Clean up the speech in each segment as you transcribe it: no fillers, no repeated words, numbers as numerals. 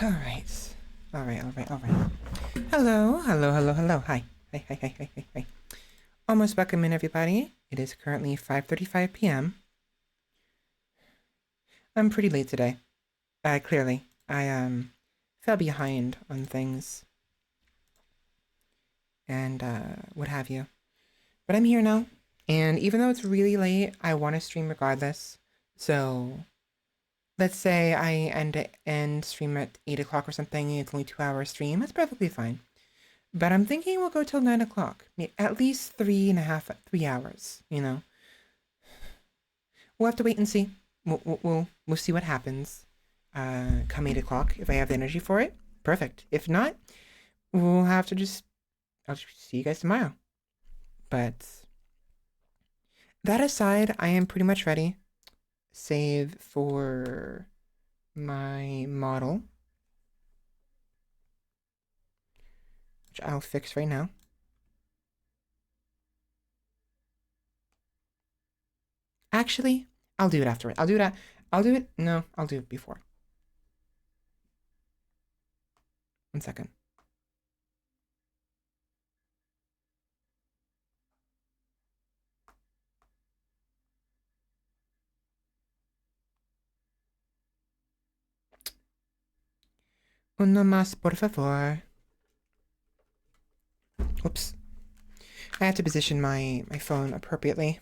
All right. All right, all right, all right. Hello, hello, hello, hello. Hi. Hi, hi, hi, hi, hi, hi. Almost welcome in, everybody. It is currently 5:35 p.m. I'm pretty late today. Clearly. I fell behind on things and what have you. But I'm here now. And even though it's really late, I want to stream regardless. So let's say I end stream at 8 o'clock or something. It's only 2 hour stream. That's perfectly fine. But I'm thinking we'll go till 9 o'clock. At least 3.5, 3 hours, you know? We'll have to wait and see. We'll see what happens. Come 8 o'clock, if I have the energy for it, perfect. If not, we'll have to I'll just see you guys tomorrow. But that aside, I am pretty much ready. Save for my model, which I'll fix right now. Actually, I'll do it after it. I'll do it. No, I'll do it before. 1 second. Uno más, por favor. Oops. I have to position my phone appropriately.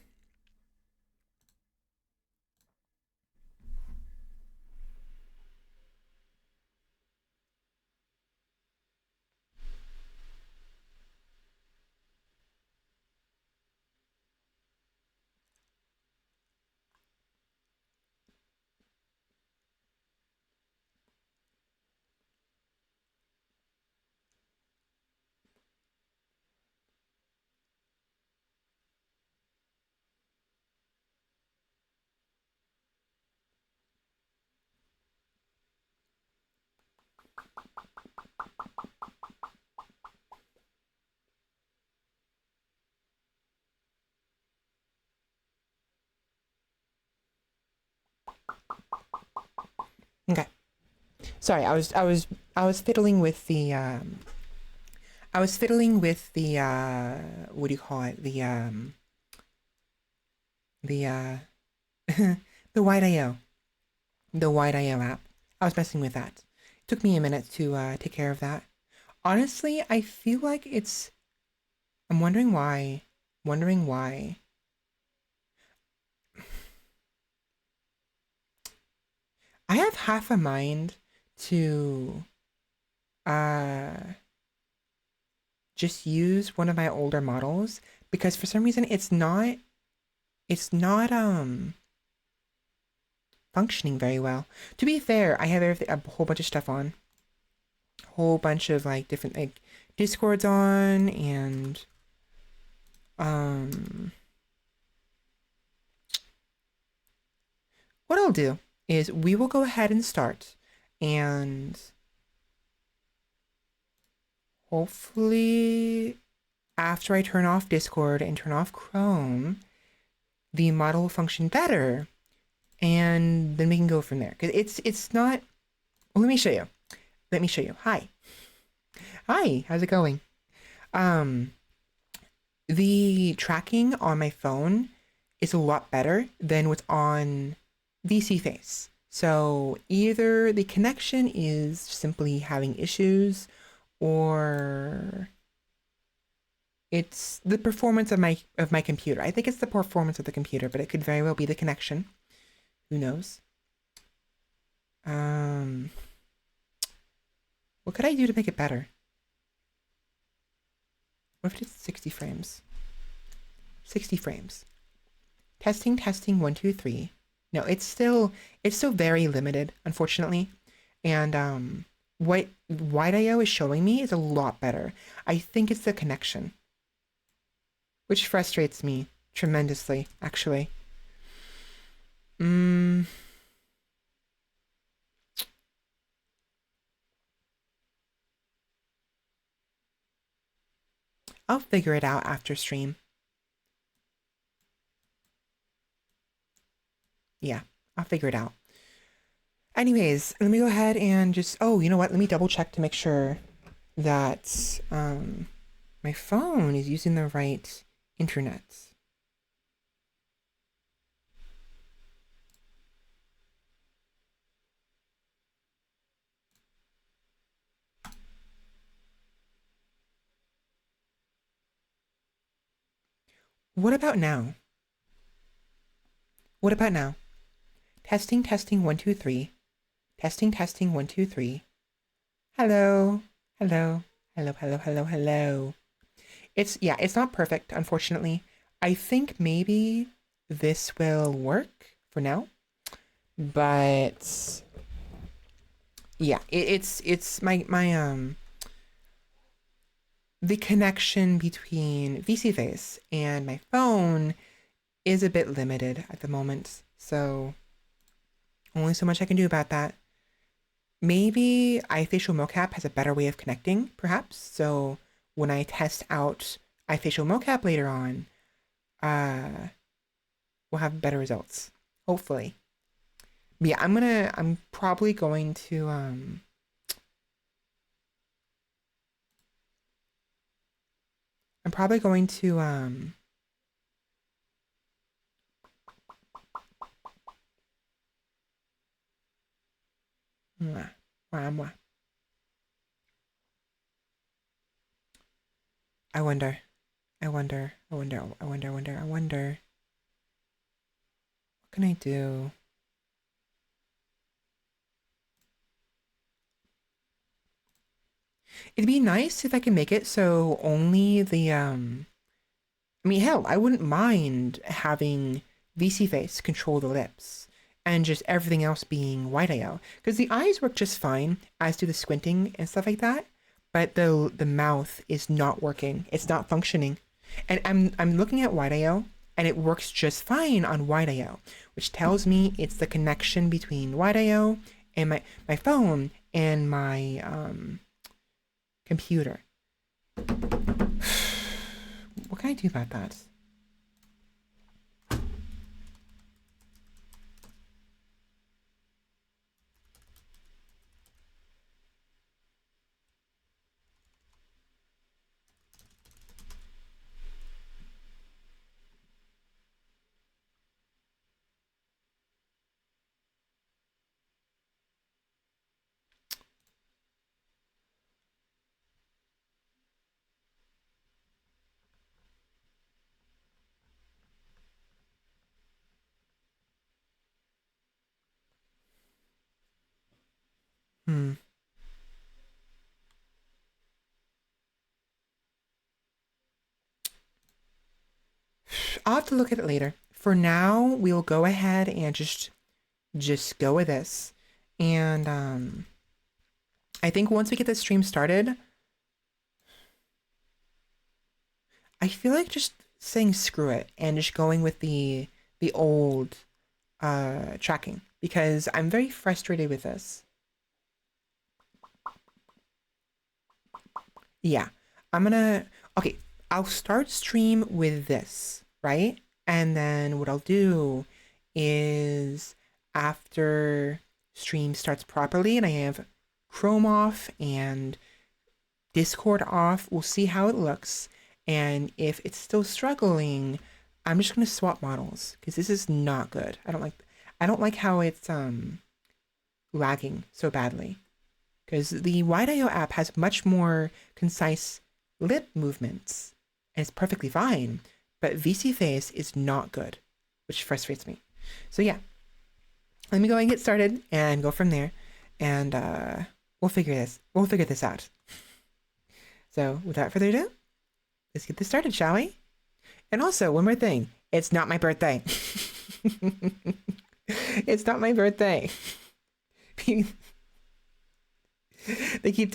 Okay. Sorry, I was fiddling with the what do you call it? The the Wide IO. The Wide IO app. I was messing with that. It took me a minute to take care of that. Honestly, I feel like I'm wondering why. Wondering why. I have half a mind to uh just use one of my older models because for some reason it's not functioning very well. To be fair, I have a whole bunch of stuff on. A whole bunch of like different like Discords on and um what I'll do is we will go ahead and start and hopefully after I turn off Discord and turn off Chrome, the model will function better and then we can go from there. Cause it's not well, let me show you. Let me show you. Hi. Hi, how's it going? Um the tracking on my phone is a lot better than what's on VC Face. So either the connection is simply having issues or it's the performance of my computer. I think it's the performance of the computer, but it could very well be the connection. Who knows? Um what could I do to make it better? What if it's 60 frames? 60 frames. Testing, testing, 1, 2, 3. No, it's still very limited, unfortunately. And what Wide IO is showing me is a lot better. I think it's the connection, which frustrates me tremendously, actually. I'll figure it out after stream. Yeah, I'll figure it out. Anyways, let me go ahead and just, oh, you know what? Let me double check to make sure that my phone is using the right internet. What about now? What about now? Testing, testing, 1, 2, 3. Testing, testing, 1, 2, 3. Hello, hello, hello, hello, hello, hello. It's not perfect, unfortunately. I think maybe this will work for now, but yeah, it's my the connection between VC Face and my phone is a bit limited at the moment, so only so much I can do about that. Maybe iFacial mocap has a better way of connecting, perhaps. So when I test out iFacial mocap later on, uh, we'll have better results. Hopefully. But yeah, I'm probably going to I'm probably going to mwah, mwah, mwah. I wonder. I wonder. I wonder. I wonder. I wonder. I wonder. What can I do? It'd be nice if I can make it so only the I mean, hell, I wouldn't mind having VC Face control the lips and just everything else being White IO because the eyes work just fine, as do the squinting and stuff like that. But the mouth is not working. It's not functioning, and I'm looking at White IO and it works just fine on White IO, which tells me it's the connection between White IO and my phone and my computer. What can I do about that? Hmm. I'll have to look at it later. For now, we'll go ahead and just go with this. And I think once we get this stream started, I feel like just saying screw it and just going with the old tracking because I'm very frustrated with this. Yeah. I'm gonna okay, I'll start stream with this, right? And then what I'll do is after stream starts properly and I have Chrome off and Discord off, we'll see how it looks. And if it's still struggling, I'm just gonna swap models because this is not good. I don't like how it's lagging so badly. Because the WideIO app has much more concise lip movements and it's perfectly fine, but VC Face is not good, which frustrates me. So yeah, let me go and get started and go from there, and we'll figure this out. So without further ado, let's get this started, shall we? And also, one more thing, it's not my birthday. It's not my birthday. They keep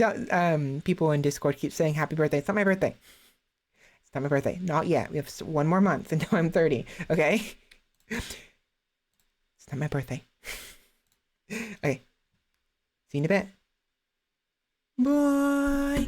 people in Discord keep saying happy birthday. It's not my birthday. It's not my birthday. Not yet. We have one more month until I'm 30. Okay? It's not my birthday. Okay. See you in a bit. Bye.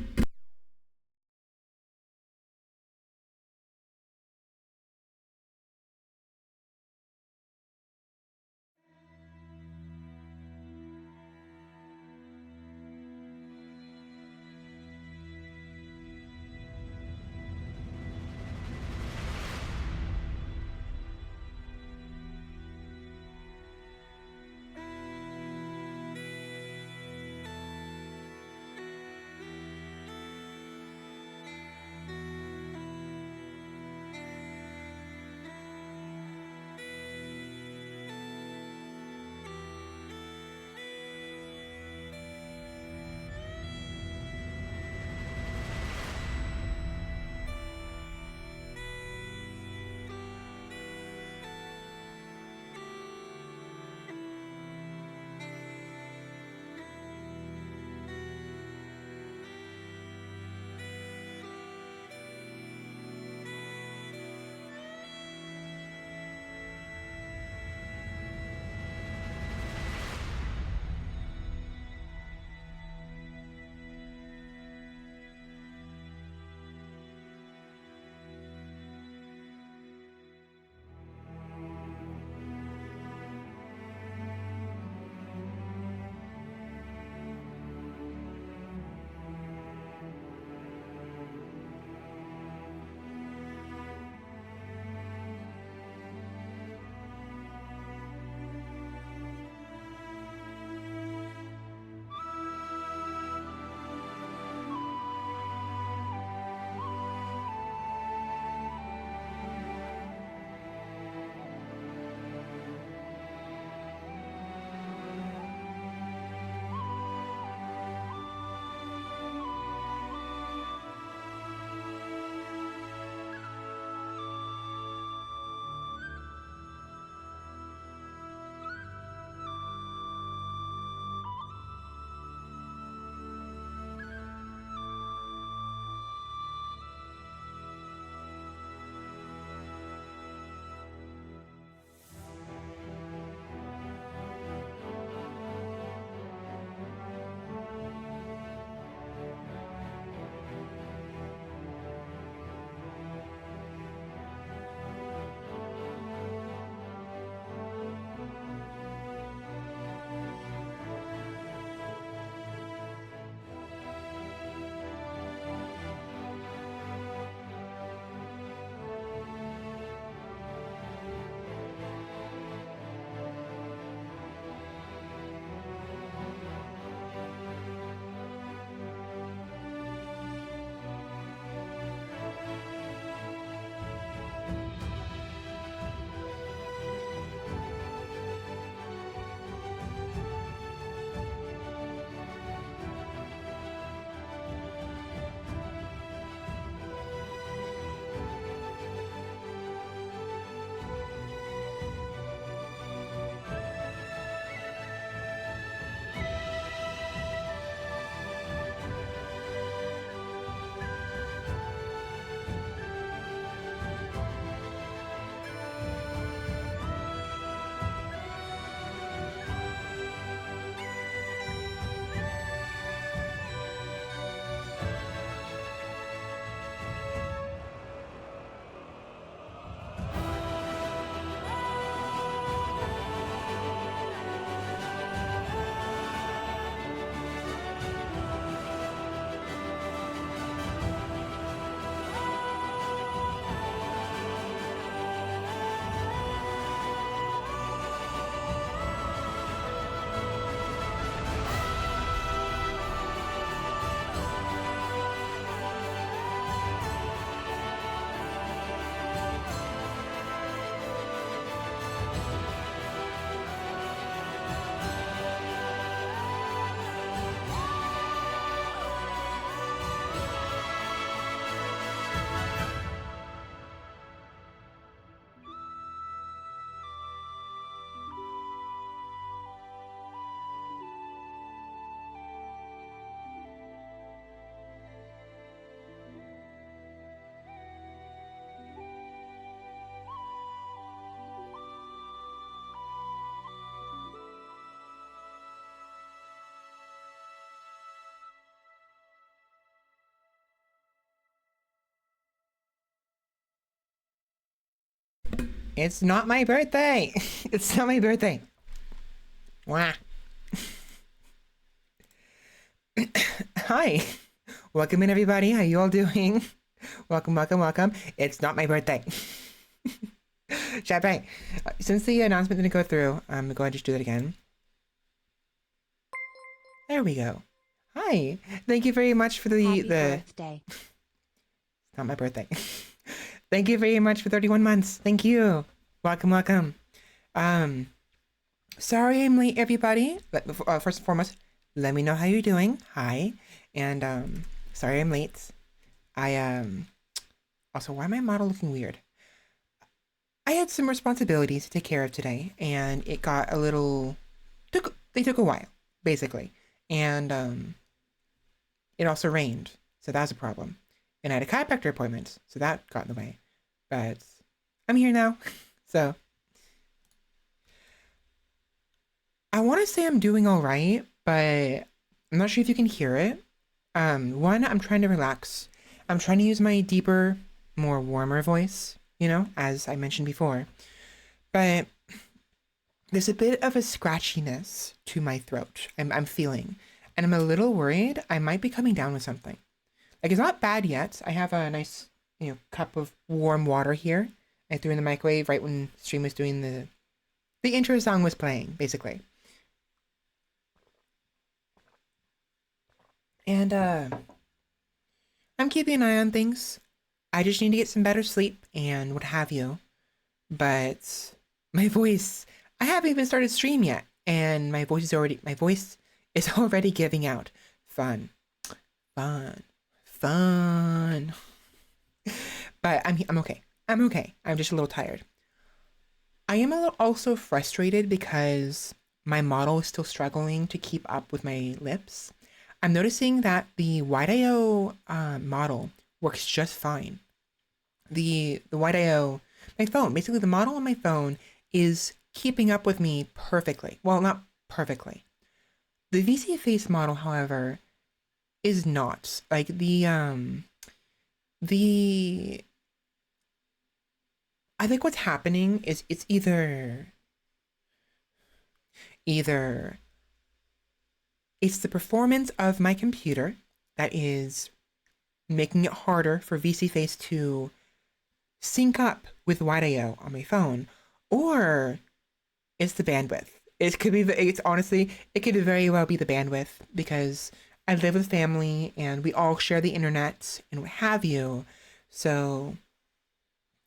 It's not my birthday. It's not my birthday. Wah. Hi. Welcome in, everybody. How you all doing? Welcome, welcome, welcome. It's not my birthday. Champagne. Since the announcement didn't go through, I'm going to just do that again. There we go. Hi. Thank you very much for Happy birthday. It's not my birthday. Thank you very much for 31 months. Thank you. Welcome, welcome. Sorry I'm late, everybody. First and foremost, let me know how you're doing. Hi. And sorry I'm late. Also, why am my model looking weird? I had some responsibilities to take care of today, and it got a little they took a while, basically. And it also rained, so that was a problem. And I had a chiropractor appointment, so that got in the way. But I'm here now. So I want to say I'm doing all right, but I'm not sure if you can hear it. One, I'm trying to relax. I'm trying to use my deeper, more warmer voice, as I mentioned before. But there's a bit of a scratchiness to my throat I'm feeling. And I'm a little worried I might be coming down with something. Like, it's not bad yet. I have a nice, cup of warm water here. I threw in the microwave right when stream was doing the intro song was playing, basically. And I'm keeping an eye on things. I just need to get some better sleep and what have you. But my voice, I haven't even started stream yet, and my voice is already giving out. Fun. But I'm okay. I'm okay. I'm just a little tired. I am also frustrated because my model is still struggling to keep up with my lips. I'm noticing that the Wide.io model works just fine. The Wide.io, my phone, basically the model on my phone is keeping up with me perfectly. Well, not perfectly. The VC face model, however, is not. Like I think what's happening is it's either it's the performance of my computer that is making it harder for VC Face to sync up with Wide.io on my phone, or it's the bandwidth. It could be it could very well be the bandwidth, because I live with family and we all share the internet and what have you. So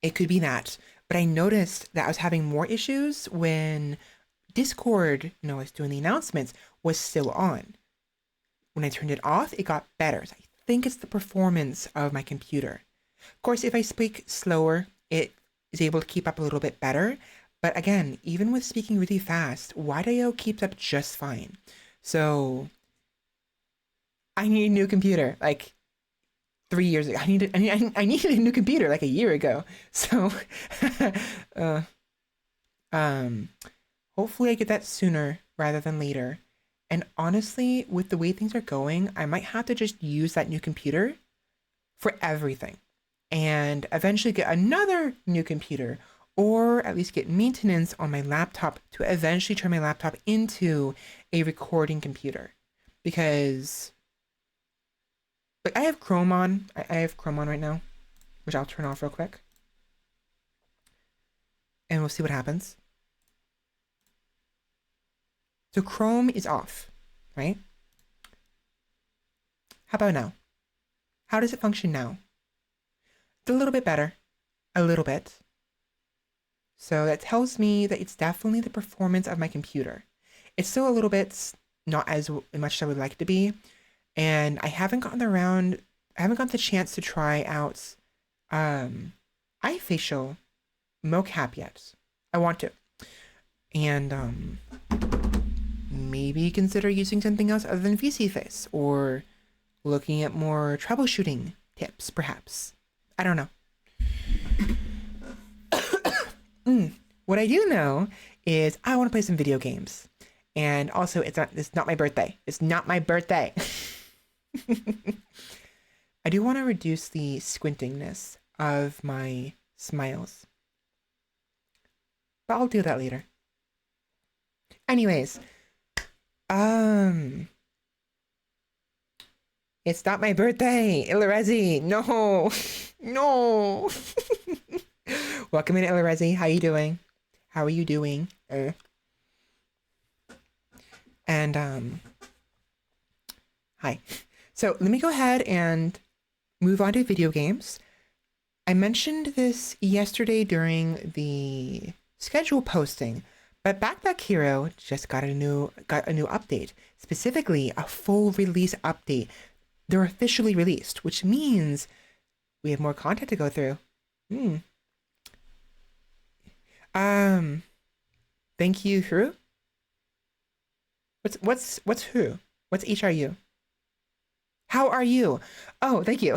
it could be that. But I noticed that I was having more issues when Discord, was doing the announcements, was still on. When I turned it off, it got better. So I think it's the performance of my computer. Of course, if I speak slower, it is able to keep up a little bit better. But again, even with speaking really fast, Wide.io keeps up just fine. So I need a new computer. Like 3 years ago, I needed a new computer like a year ago. So, hopefully I get that sooner rather than later. And honestly, with the way things are going, I might have to just use that new computer for everything, and eventually get another new computer, or at least get maintenance on my laptop to eventually turn my laptop into a recording computer. Because I have Chrome on. I have Chrome on right now, which I'll turn off real quick. And we'll see what happens. So Chrome is off, right? How about now? How does it function now? It's a little bit better. A little bit. So that tells me that it's definitely the performance of my computer. It's still a little bit not as much as I would like it to be. And I haven't gotten the chance to try out iFacial mocap yet. I want to. And maybe consider using something else other than VC Face, or looking at more troubleshooting tips, perhaps. I don't know. What I do know is I want to play some video games. And also, it's not my birthday. It's not my birthday. I do want to reduce the squintingness of my smiles. but I'll do that later. Anyways, um, it's not my birthday, Ilarezi. No, no. Welcome in, Ilarezi. How you doing? How are you doing? And hi. So let me go ahead and move on to video games. I mentioned this yesterday during the schedule posting, but Backpack Hero just got a new update, specifically a full release update. They're officially released, which means we have more content to go through. Thank you, who? What's who? What's HRU? How are you? Oh, thank you.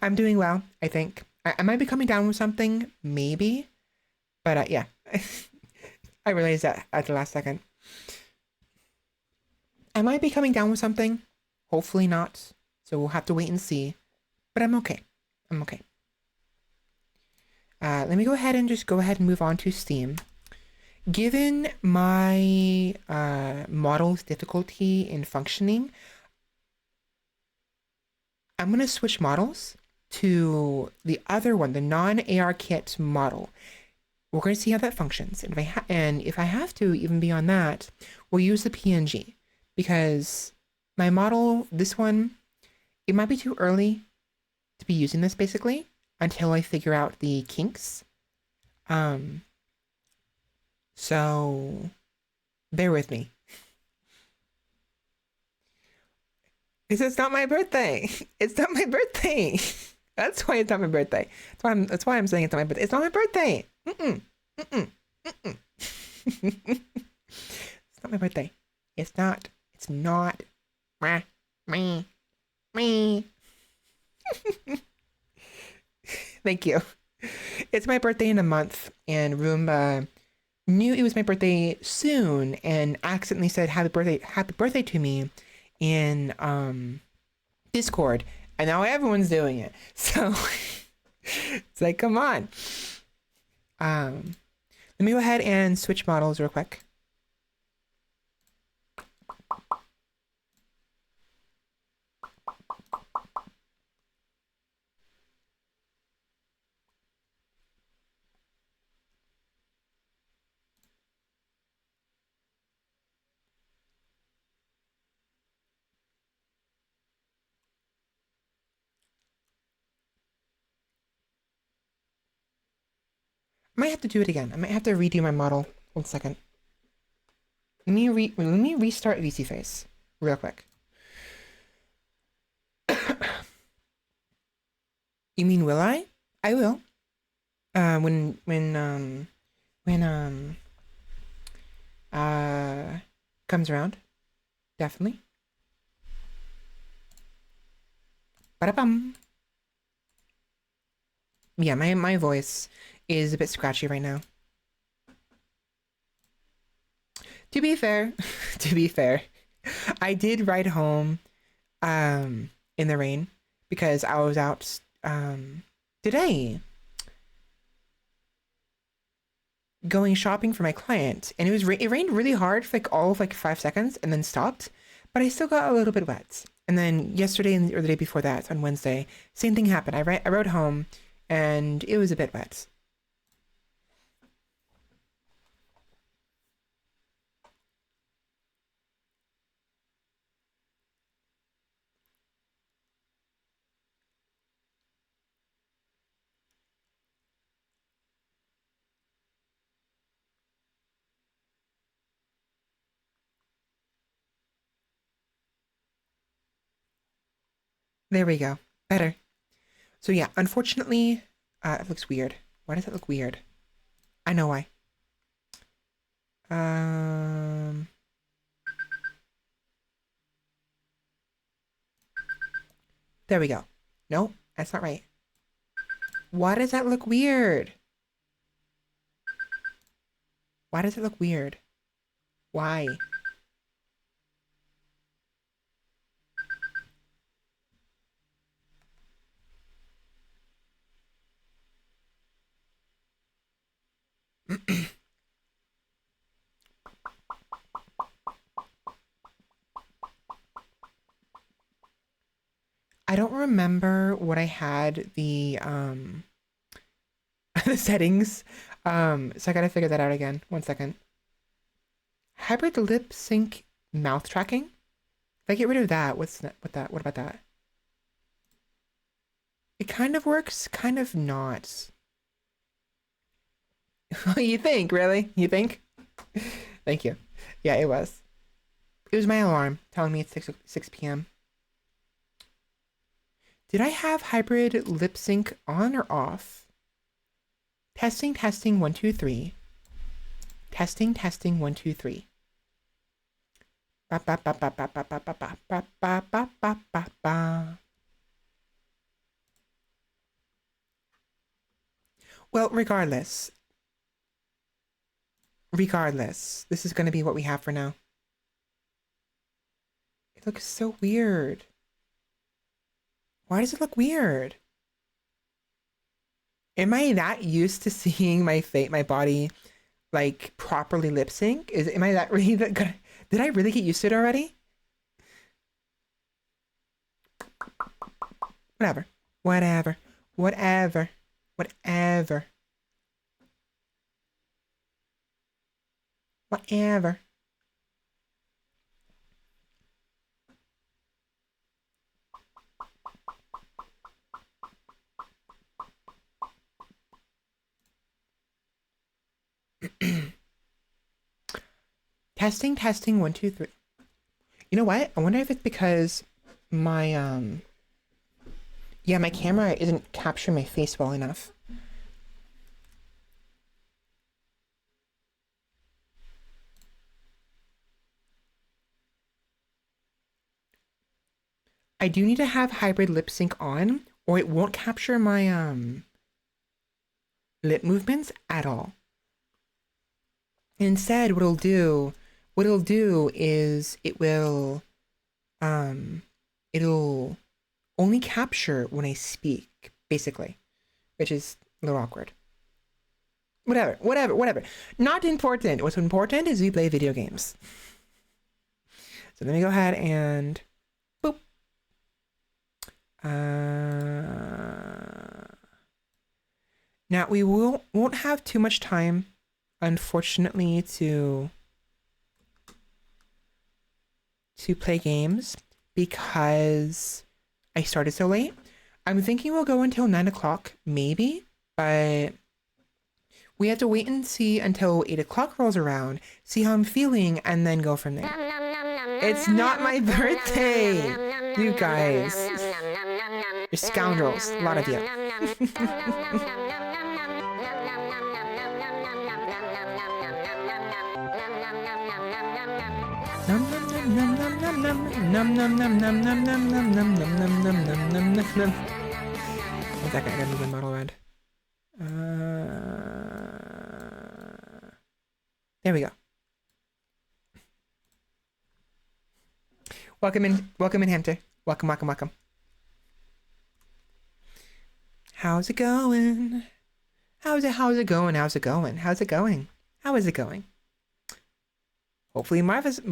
I'm doing well, I think. I might be coming down with something, maybe. But yeah, I realized that at the last second. I might be coming down with something. Hopefully not. So we'll have to wait and see. But I'm okay. I'm okay. Let me go ahead and move on to Steam. Given my model's difficulty in functioning, I'm going to switch models to the other one, the non-ARKit model. We're going to see how that functions. And if I have to, even beyond that, we'll use the PNG. Because my model, this one, it might be too early to be using this, basically, until I figure out the kinks. So bear with me. Because it's not my birthday. It's not my birthday. That's why it's not my birthday. That's why I'm saying it's not my birthday. It's not my birthday. It's not my birthday. It's not. It's not. Me. Thank you. It's my birthday in a month, and Roomba knew it was my birthday soon and accidentally said happy birthday to me in Discord, and now everyone's doing it. So it's like, come on. Let me go ahead and switch models real quick. I might have to do it again. I might have to redo my model. 1 second. Let me restart VC Face real quick. You mean will I? I will. When comes around, definitely. Ba-da-bum. Yeah, my voice is a bit scratchy right now. To be fair, I did ride home in the rain because I was out today going shopping for my client, and it rained really hard for like all of like 5 seconds and then stopped, but I still got a little bit wet. And then yesterday or the day before that, on Wednesday, same thing happened. I rode home and it was a bit wet. There we go. Better. So yeah, unfortunately, it looks weird. Why does it look weird? I know why. There we go. No, that's not right. Why does that look weird? Why does it look weird? Why? I don't remember what I had the the settings. So I gotta figure that out again. 1 second. Hybrid lip sync mouth tracking. If I get rid of that, what about that? It kind of works, kind of not. You think, really? You think? Thank you. Yeah, it was. It was my alarm telling me it's 6 p.m. Did I have hybrid lip sync on or off? Testing, 1, 2, 3. Testing, 1, 2, 3. Ba ba ba ba ba ba ba ba ba ba ba ba ba ba ba. Well, regardless, this is going to be what we have for now. It looks so weird. Why does it look weird? Am I that used to seeing my body, like, properly lip sync? Am I that really that good? Did I really get used to it already? Whatever. Whatever. Whatever. Whatever. Whatever. Testing, 1, 2, 3. You know what? I wonder if it's because my yeah, my camera isn't capturing my face well enough. I do need to have hybrid lip sync on, or it won't capture my lip movements at all. Instead, what it'll do is it'll only capture when I speak, basically, which is a little awkward. Whatever. Not important. What's important is we play video games. So let me go ahead and boop. Now we won't have too much time, unfortunately, to play games because I started so late. I'm thinking we'll go until 9 o'clock, maybe, but we have to wait and see until 8 o'clock rolls around, see how I'm feeling, and then go from there. It's not my birthday, you guys. You're scoundrels, a lot of you. One second, I gotta move my model around. There we go. Welcome in, Hunter. Welcome. How's it going? How's it going? Hopefully marvelously.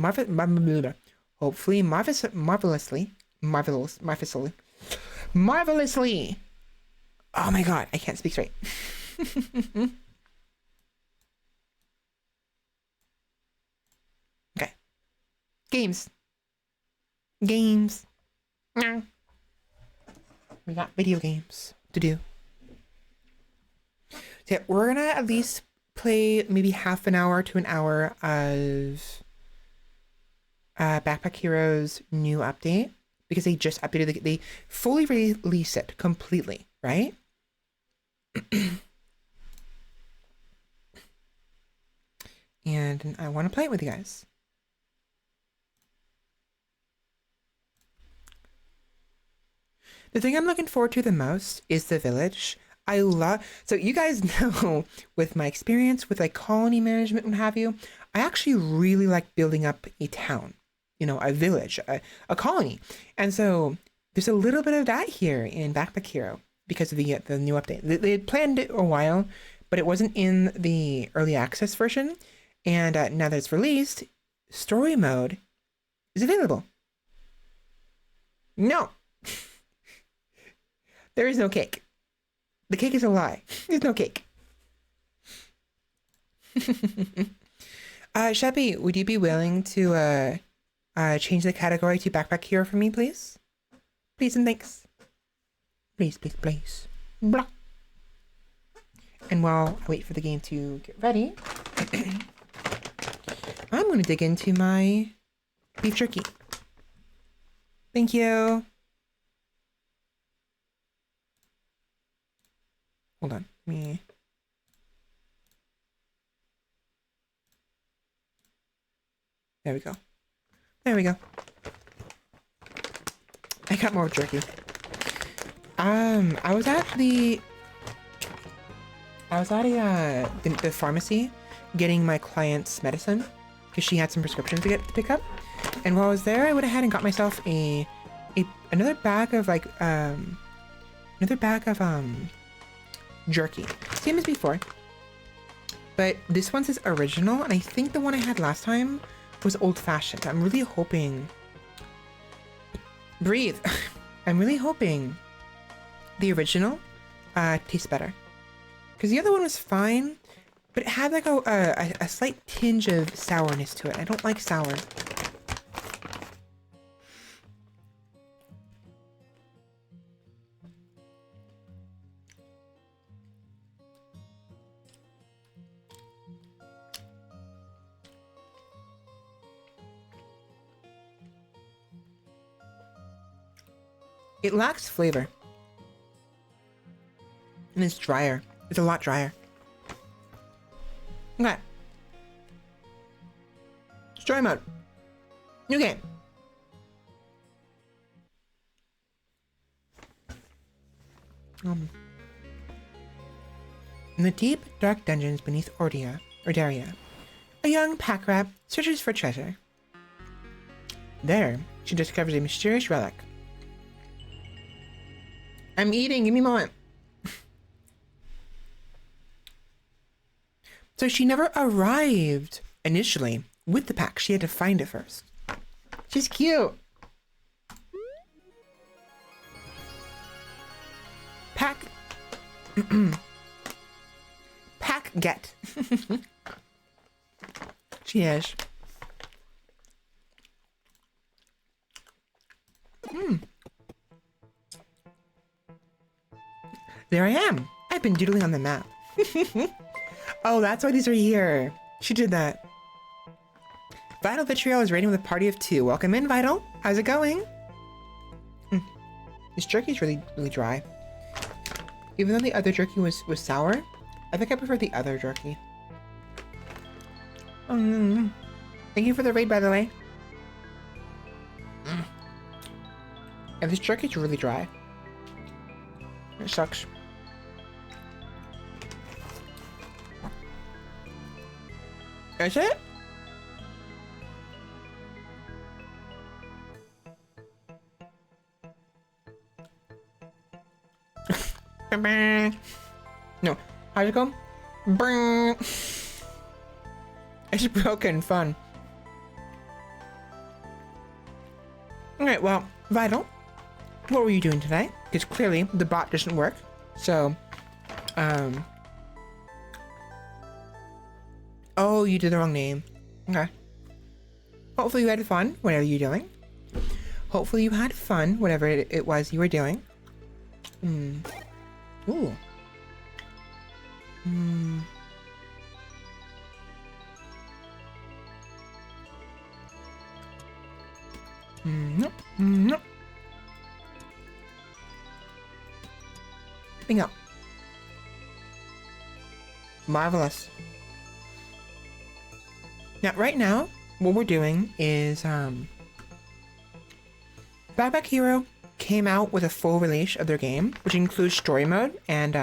Oh my god, I can't speak straight. Okay. Games. We got video games to do. So yeah, we're gonna at least play maybe half an hour to an hour of Backpack Heroes new update, because they just updated they fully released it completely, right? And I want to play it with you guys. The thing I'm looking forward to the most is the village. So you guys know, with my experience with like colony management and what have you, I actually really like building up a town, a village, a colony. And so there's a little bit of that here in Backpack Hero because of the new update. They had planned it a while, but it wasn't in the early access version. And now that it's released, story mode is available. No. There is no cake. The cake is a lie. There's no cake. Sheppy, would you be willing to change the category to backpack hero for me, please? Please and thanks. Please, please, please. Blah. And while I wait for the game to get ready, I'm going to dig into my beef jerky. Thank you. Hold on. Me. There we go. There we go. I got more jerky. I was at the pharmacy getting my client's medicine because she had some prescriptions to pick up. And while I was there, I went ahead and got myself another bag of jerky. Same as before. But this one says original, and I think the one I had last time was old-fashioned. I'm really hoping... Breathe! I'm really hoping the original tastes better. Because the other one was fine, but it had like a slight tinge of sourness to it. I don't like sour. It lacks flavor. And it's drier. It's a lot drier. Okay. Story mode. New game. In the deep, dark dungeons beneath Ordaria, a young pack rat searches for treasure. There, she discovers a mysterious relic. I'm eating, give me a moment. So she never arrived initially with the pack. She had to find it first. She's cute. Pack. Pack get. She is. There I am. I've been doodling on the map. Oh, that's why these are here. She did that. Vital Vitriol is raiding with a party of 2. Welcome in, Vital. How's it going? This jerky is really, really dry. Even though the other jerky was sour, I think I prefer the other jerky. Thank you for the raid, by the way. And this jerky is really dry. It sucks. Is it? No. How's it go? It's broken fun. Alright, well, Vital, what were you doing today? Because clearly the bot doesn't work. So, oh, you did the wrong name. Okay. Hopefully you had fun, whatever you're doing. Hopefully you had fun, whatever it was you were doing. Ooh. Nope. Nope. Bingo. Marvelous. Now, right now, what we're doing is, Backpack Hero came out with a full release of their game, which includes story mode and,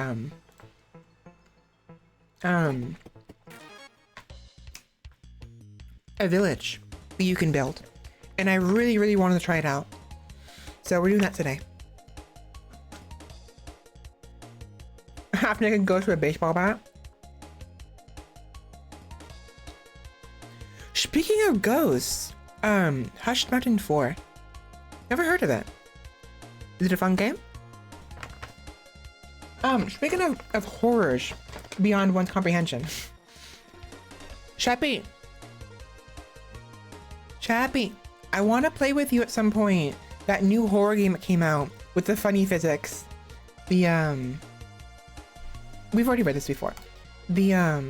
a village that you can build. And I really, really wanted to try it out. So we're doing that today. Half naked ghost with a baseball bat. Speaking of ghosts, Hushed Mountain 4. Never heard of it. Is it a fun game? Speaking of horrors beyond one's comprehension. Chappie, I want to play with you at some point. That new horror game that came out with the funny physics. The, we've already read this before. The,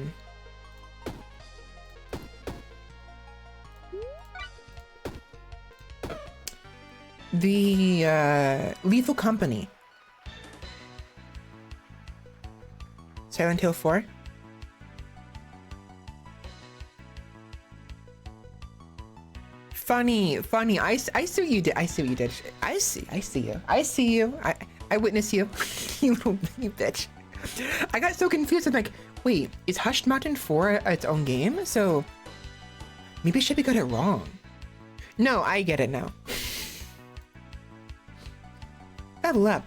Lethal Company. Silent Hill 4. Funny. I see what you did. I see you. I witness you. you bitch. I got so confused. I'm like, wait, is Hushed Mountain 4 its own game? So maybe Shippy got it wrong. No, I get it now. Level up.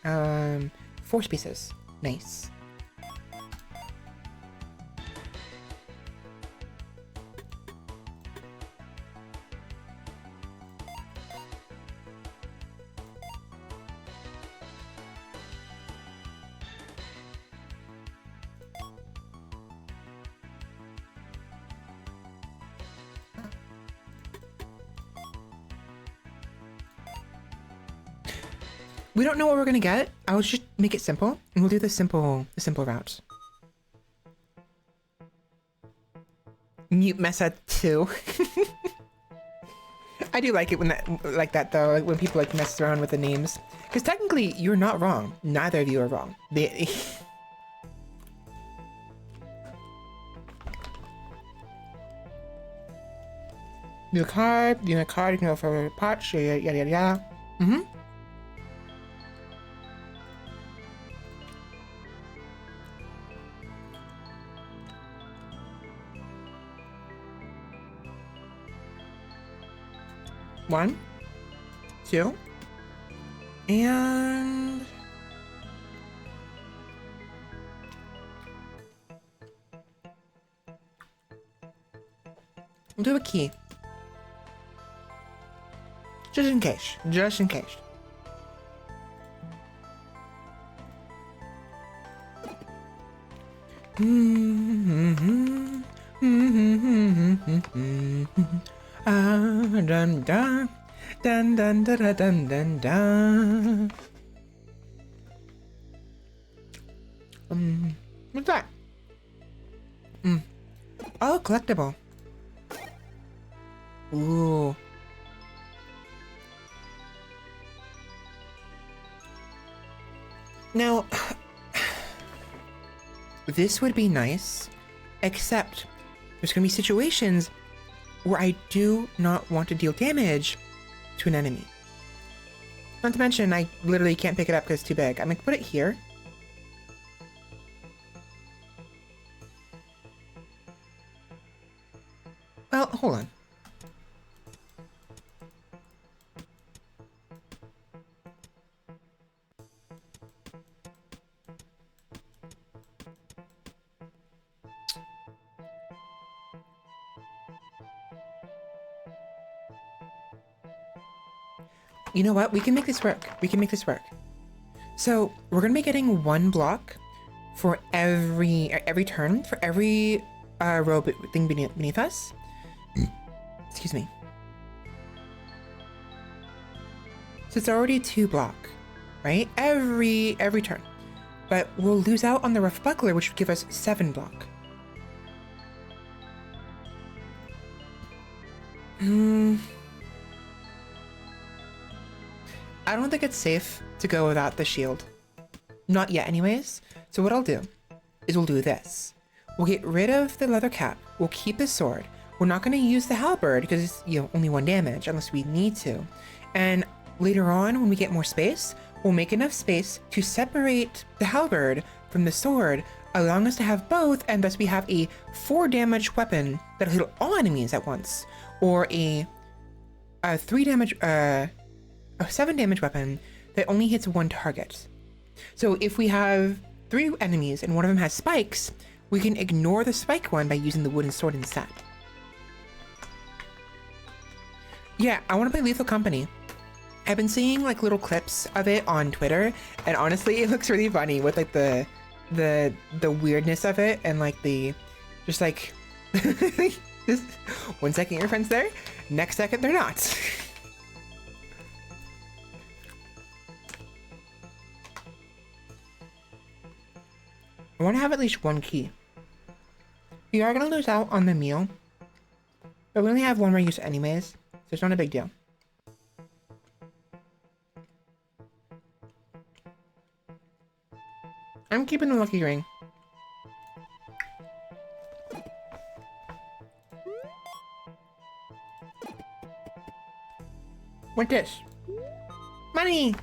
4 spaces. Nice. We don't know what we're gonna get. I'll just make it simple, and we'll do the simple route. Mute Mesa 2. I do like it when that though, like when people like mess around with the names, because technically you're not wrong. Neither of you are wrong. New card, you can go for patch, yada yada yada. Mm-hmm. One, two, and we'll do a key. Just in case. Dun dun dun dun dun dun dun dun. What's that? Oh, collectible. Ooh. Now, this would be nice, except there's gonna be situations where I do not want to deal damage to an enemy. Not to mention, I literally can't pick it up because it's too big. I'm gonna put it here. Well, hold on. You know what? We can make this work. So we're gonna be getting 1 block for every turn, for every row thing beneath us. Excuse me. So it's already 2 block, right? Every turn. But we'll lose out on the rough buckler, which would give us 7 block. I don't think it's safe to go without the shield. Not yet anyways. So what I'll do is we'll do this. We'll get rid of the leather cap. We'll keep the sword. We're not going to use the halberd because it's, only 1 damage unless we need to. And later on, when we get more space, we'll make enough space to separate the halberd from the sword, allowing us to have both, and thus we have a 4 damage weapon that'll hit all enemies at once, or a 7 damage weapon that only hits 1 target. So if we have 3 enemies and one of them has spikes, we can ignore the spike one by using the wooden sword instead. Yeah, I want to play Lethal Company. I've been seeing like little clips of it on Twitter, and honestly, it looks really funny with like the weirdness of it, and like the just like this 1 second your friend's there, next second they're not. I want to have at least one key. We are gonna lose out on the meal, but we only have one more use anyways, so it's not a big deal. I'm keeping the lucky ring. What's this? Money!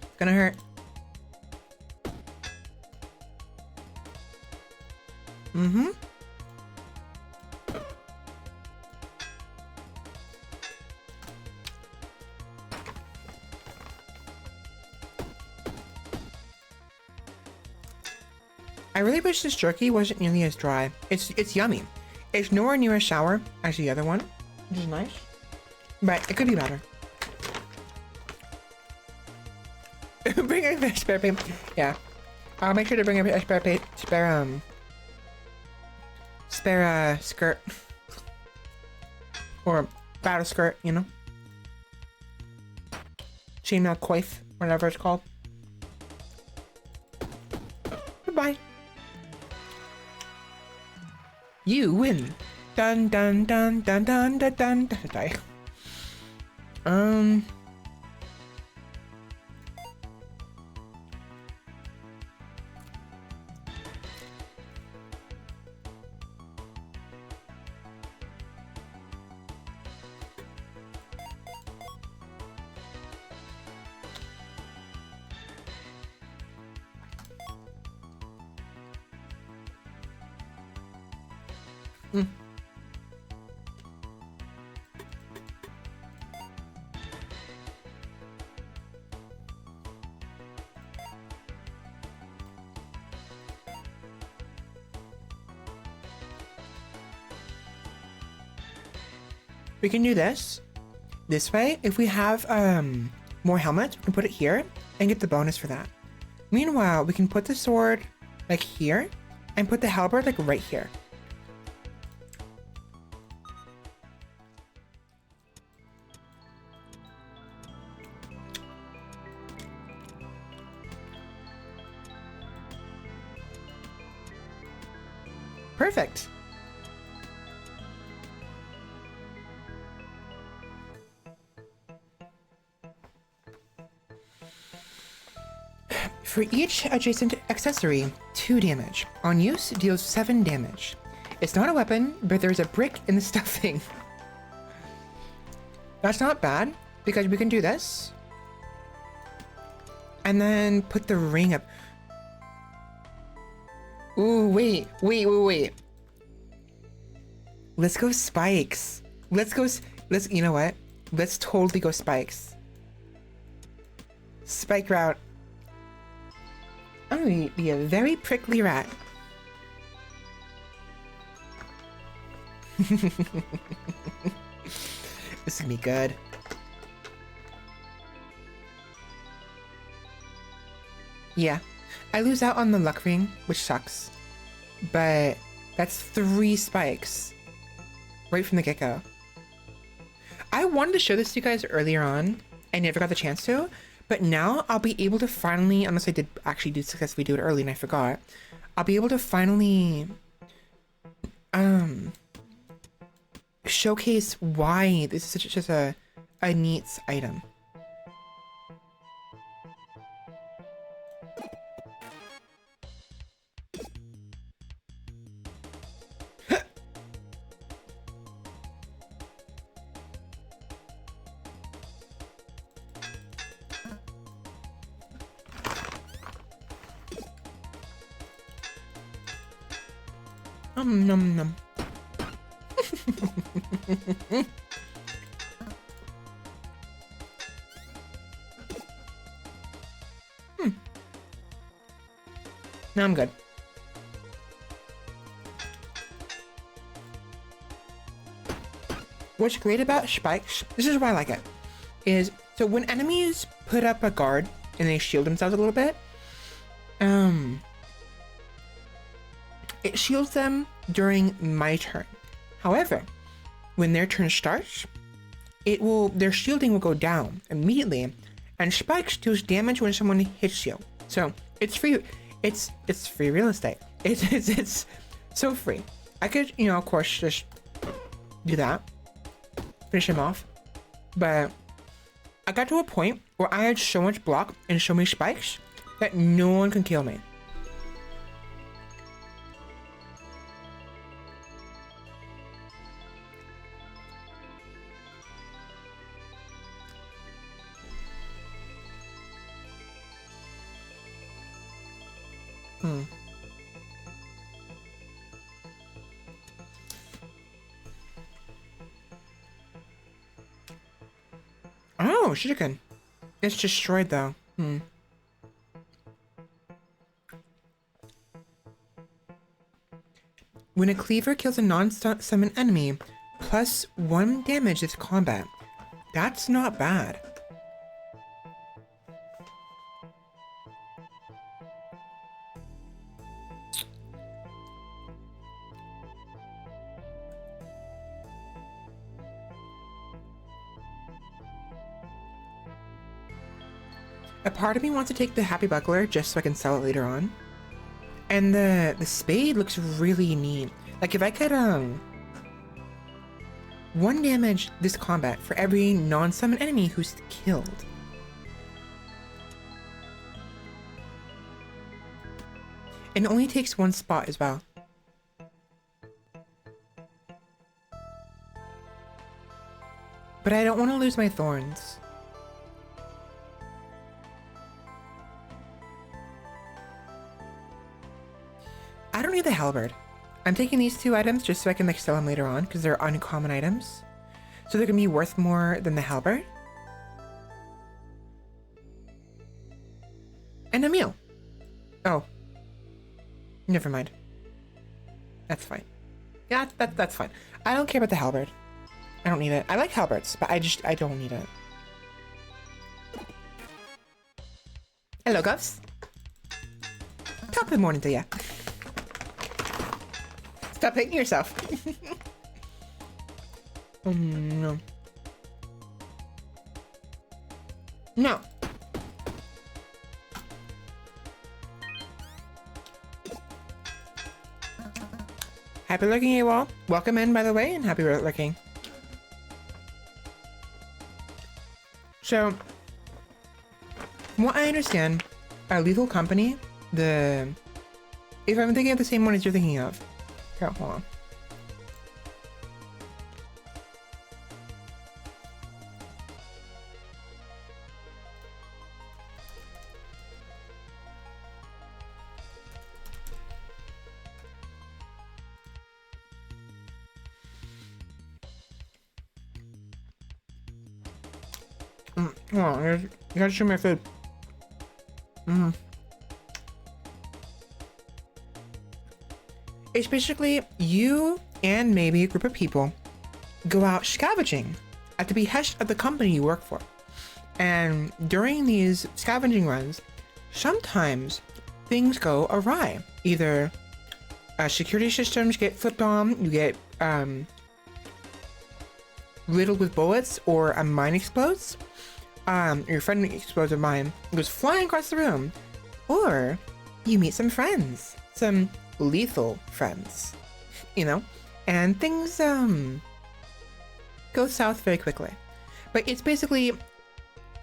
It's gonna hurt. Mm-hmm. I really wish this jerky wasn't nearly as dry. It's yummy. It's nowhere near as sour as the other one, which is nice, but it could be better. Bring a spare paper. Yeah, I'll make sure to bring a spare skirt or battle skirt, you know, chainmail coif, whatever it's called. Goodbye. You win. Dun dun dun dun dun dun dun dun. Die. We can do this way. If we have more helmets, we can put it here and get the bonus for that. Meanwhile, we can put the sword like here and put the halberd like right here. Perfect. For each adjacent accessory, 2 damage. On use, deals 7 damage. It's not a weapon, but there's a brick in the stuffing. That's not bad, because we can do this. And then put the ring up. Ooh, wait. Let's go spikes. You know what? Let's totally go spikes. Spike route. I'm gonna be a very prickly rat. This is gonna be good. Yeah, I lose out on the luck ring, which sucks. But that's 3 spikes right from the get-go. I wanted to show this to you guys earlier on. I never got the chance to. But now I'll be able to finally, unless I did actually successfully do it early and I forgot, I'll be able to finally showcase why this is just a neat item. Num num. No, I'm good. What's great about spikes, this is why I like it, is so when enemies put up a guard and they shield themselves a little bit, it shields them during my turn. However, when their turn starts, their shielding will go down immediately, and spikes deals damage when someone hits you. So it's free. It's free real estate. It's so free. I could, of course, just do that, finish him off, but I got to a point where I had so much block and so many spikes that no one can kill me. Oh, shuriken. It's destroyed though. When a cleaver kills a non-summon enemy, +1 damage this combat. That's not bad. A part of me wants to take the Happy Buckler just so I can sell it later on. And the spade looks really neat. Like if I could 1 damage this combat for every non-summon enemy who's killed. And it only takes 1 spot as well. But I don't want to lose my thorns. I don't need the halberd. I'm taking these 2 items just so I can like sell them later on because they're uncommon items. So they're gonna be worth more than the halberd. And a meal. Oh. Never mind. That's fine. Yeah, that's fine. I don't care about the halberd. I don't need it. I like halberds, but I don't need it. Hello, Govs. Top of the morning to ya. Stop hitting yourself. Oh no. No. Happy lurking, AWOL. Welcome in, by the way, and happy lurking. So, from what I understand, our Lethal Company, if I'm thinking of the same one as you're thinking of, here, hold on. Hold on, you gotta show me my food. It's basically you and maybe a group of people go out scavenging at the behest of the company you work for. And during these scavenging runs, sometimes things go awry. Either security systems get flipped on, you get riddled with bullets, or a mine explodes. Your friend explodes a mine, goes flying across the room, or you meet some friends, some lethal friends, and things go south very quickly. But it's basically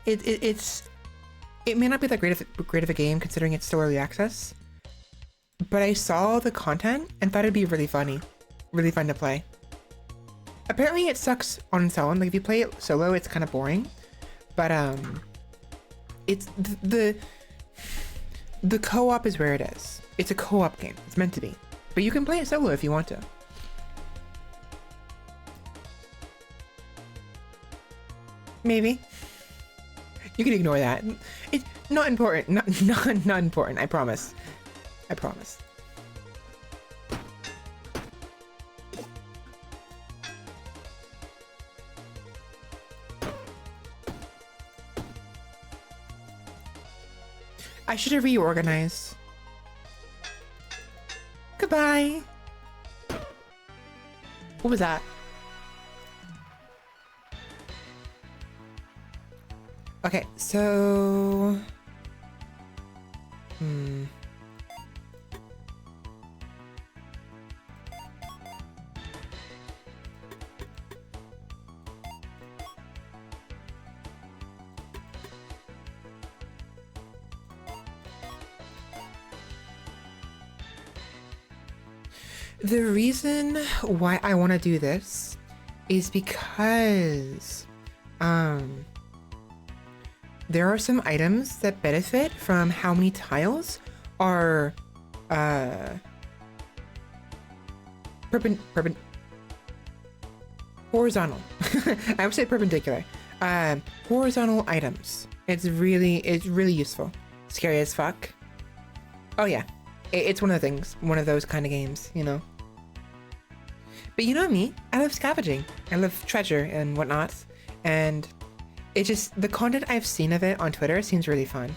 it may not be that great of a game considering it's still early access, but I saw the content and thought it'd be really fun to play. Apparently it sucks on its own. Like if you play it solo, it's kind of boring, but it's the co-op is where it is. It's a co-op game. It's meant to be. But you can play it solo if you want to. Maybe. You can ignore that. It's not important. Not important, I promise. I promise. I should have reorganized. Goodbye. What was that? Okay, so... The reason why I want to do this is because there are some items that benefit from how many tiles are horizontal. I would say perpendicular. Horizontal items. It's really useful. Scary as fuck. Oh yeah. It's one of the things, one of those kind of games, you know. But you know me, I love scavenging. I love treasure and whatnot. And it just, the content I've seen of it on Twitter seems really fun.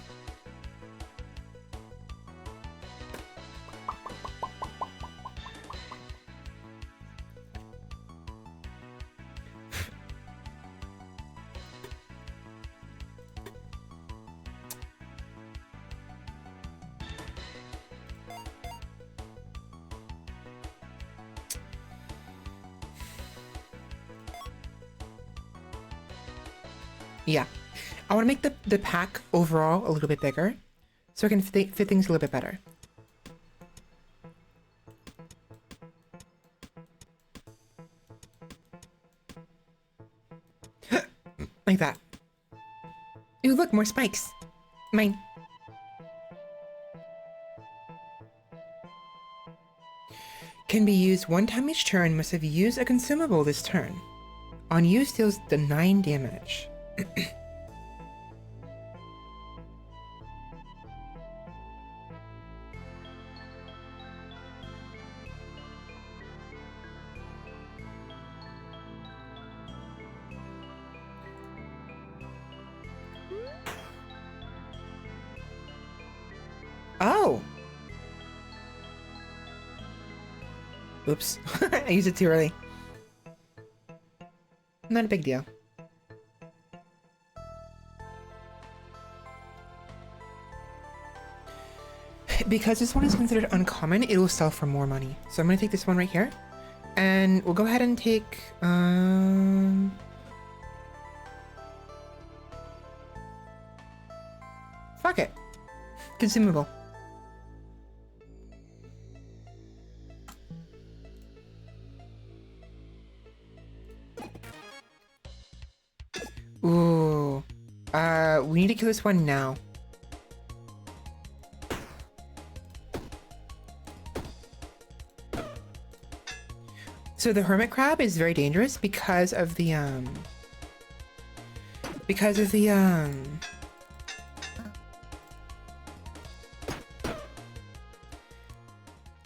Yeah, I want to make the pack overall a little bit bigger so I can fit things a little bit better. Like that. Ooh, look, more spikes. Mine. Can be used one time each turn, must have used a consumable this turn. On use deals the 9 damage. Oh! Oops. I used it too early. Not a big deal. Because this one is considered uncommon, it will sell for more money. So I'm gonna take this one right here. And we'll go ahead and take, fuck it. Consumable. Ooh. We need to kill this one now. So the hermit crab is very dangerous because of the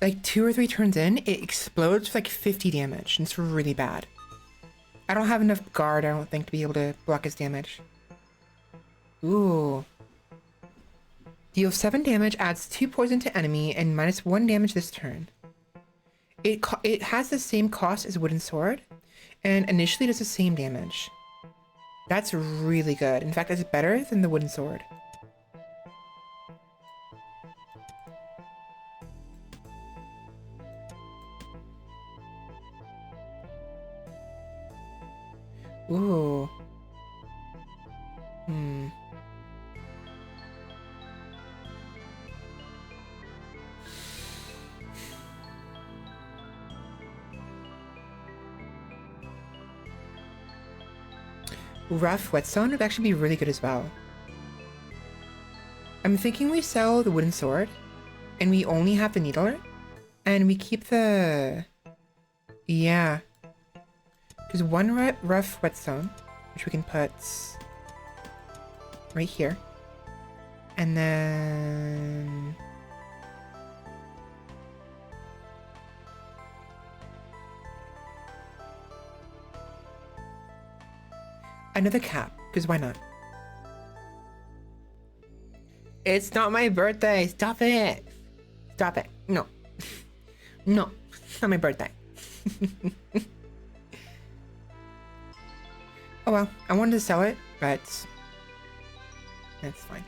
like 2 or 3 turns in, it explodes with like 50 damage, and it's really bad. I don't have enough guard, I don't think, to be able to block his damage. Ooh. Deal 7 damage, adds 2 poison to enemy, and minus 1 damage this turn. It has the same cost as Wooden Sword, and initially does the same damage. That's really good. In fact, it's better than the Wooden Sword. Ooh. Rough whetstone would actually be really good as well. I'm thinking we sell the wooden sword, and we only have the needler, and we keep the... Yeah. There's one rough whetstone, which we can put right here. And then... Another cap, because why not? It's not my birthday. Stop it. Stop it. No. No. It's not my birthday. Oh well, I wanted to sell it, but that's fine.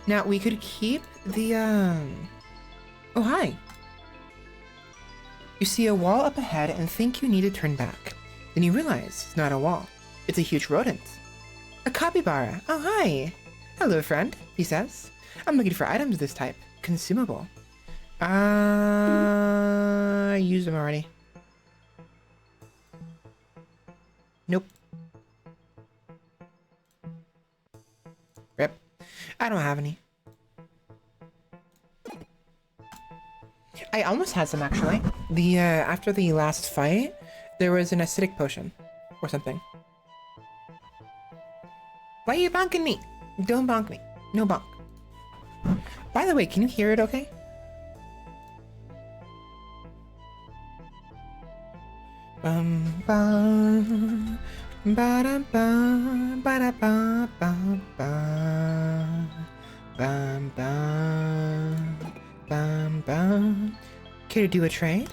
Now we could keep the Oh hi. You see a wall up ahead and think you need to turn back. Then you realize it's not a wall. It's a huge rodent. A capybara. Oh hi. Hello friend, he says. I'm looking for items of this type. Consumable. I used them already. Nope. Rip. I don't have any. I almost had some actually. The after the last fight, there was an acidic potion or something. Why are you bonking me? Don't bonk me. No bonk. By the way, can you hear it okay? Bum bum ba da bum ba da bum bum bum bum bum bum bum. Care to do a trade?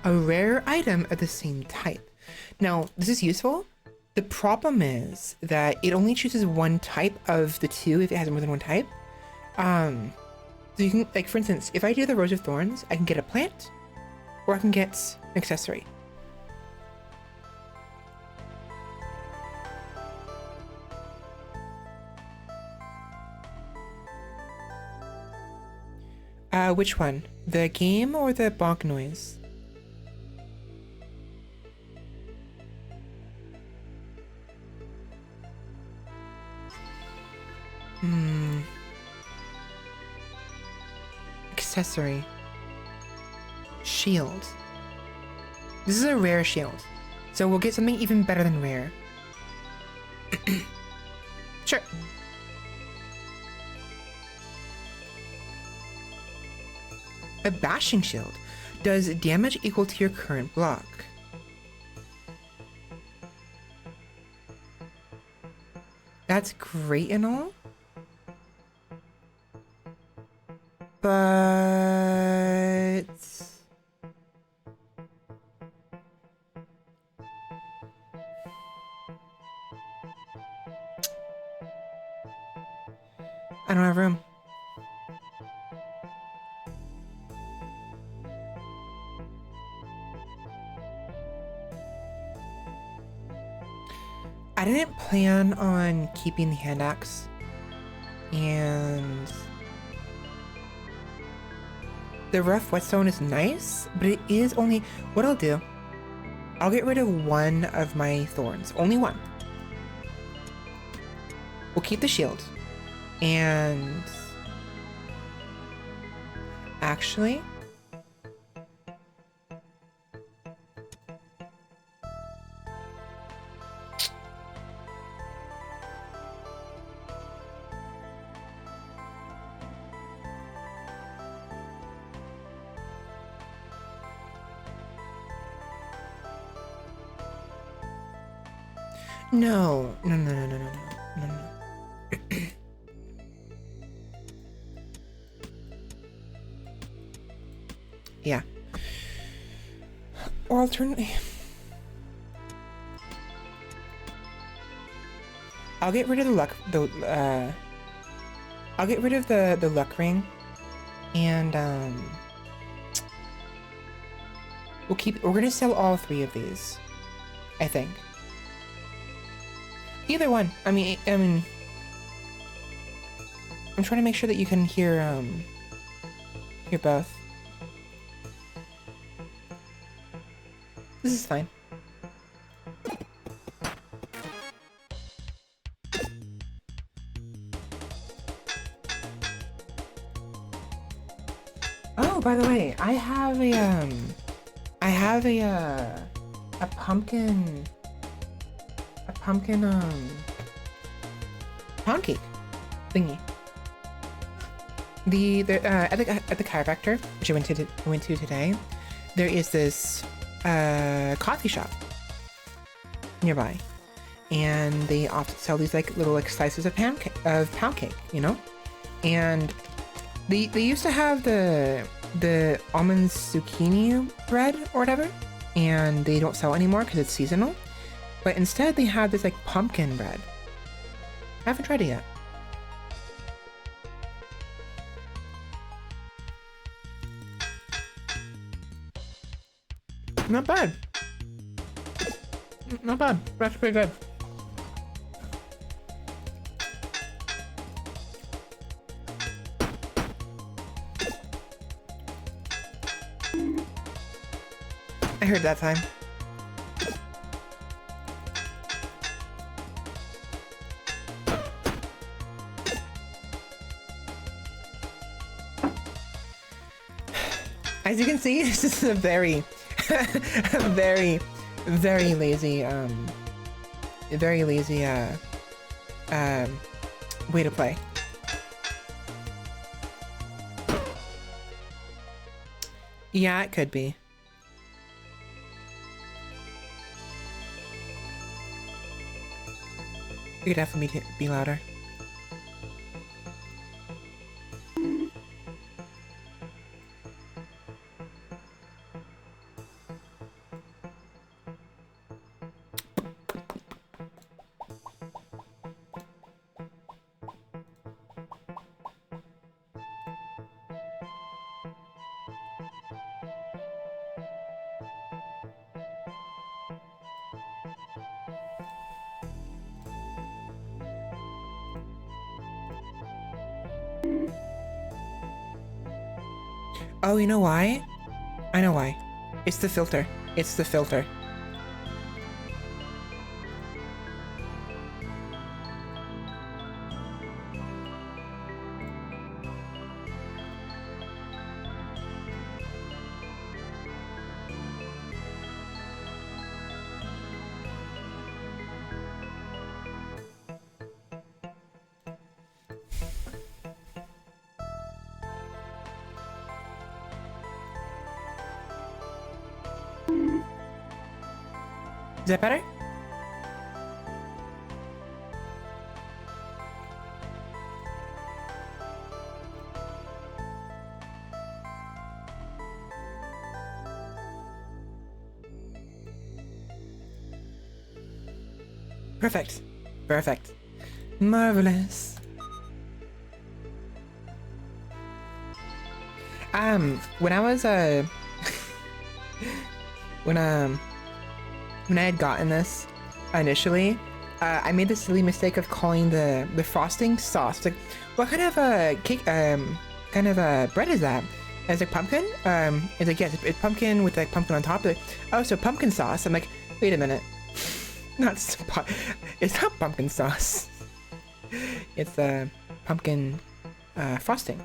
A rare item of the same type. Now, this is useful. The problem is that it only chooses one type of the two if it has more than one type. So you can, like, for instance, if I do the Rose of Thorns, I can get a plant, or I can get an accessory. Which one? The game or the bonk noise? Accessory. Shield. This is a rare shield. So we'll get something even better than rare. Sure. A bashing shield does damage equal to your current block. That's great and all, but I don't have room. I didn't plan on keeping the hand axe, and the rough whetstone is nice, but it is only, what I'll do, I'll get rid of one of my thorns, only one. We'll keep the shield, and actually, no. Yeah. Or alternately, I'll get rid of I'll get rid of the luck ring, and we're gonna sell all three of these, I think. Either one. I mean, I'm trying to make sure that you can hear both. This is fine. Oh, by the way, I have a pumpkin pound cake thingy. At the chiropractor, which I went to today, there is this coffee shop nearby, and they often sell these like little like slices of pound cake, you know, and they used to have the almond zucchini bread or whatever, and they don't sell anymore because it's seasonal. But instead, they have this like pumpkin bread. I haven't tried it yet. Not bad. Not bad. That's pretty good. I heard that time. As you can see, this is a very, very lazy, way to play. Yeah, it could be. You could definitely be louder. Oh, you know why? I know why. It's the filter. It's the filter. Is that better? Perfect. Perfect. Marvelous. When I was when I had gotten this initially, I made the silly mistake of calling the frosting sauce. Like, what kind of cake kind of bread is that? And it's like pumpkin. It's like, yes, it's pumpkin with like pumpkin on top. Like, oh, so pumpkin sauce. I'm like, wait a minute, it's not pumpkin sauce. It's pumpkin frosting.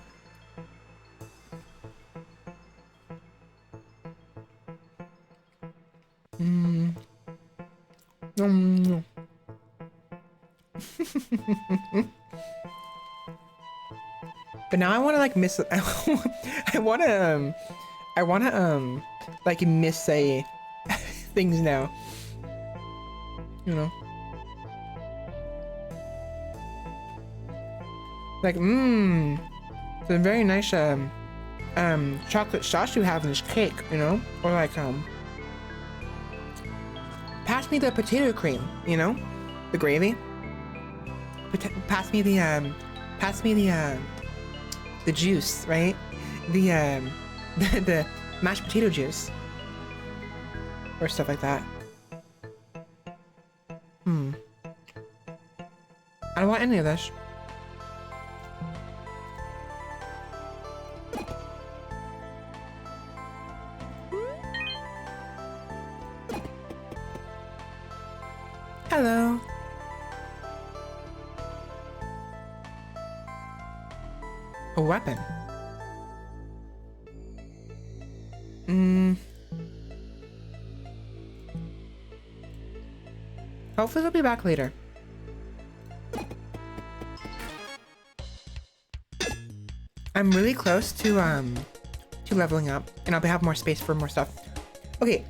But now I want to like miss. I want to like miss say things now. You know. Like it's a very nice chocolate sauce you have in this cake, you know, or like pass me the potato cream, you know, the gravy. Pass me the juice, right? The mashed potato juice or stuff like that. I don't want any of this. Hello. A weapon. Hopefully they'll be back later. I'm really close to leveling up, and I'll have more space for more stuff. Okay.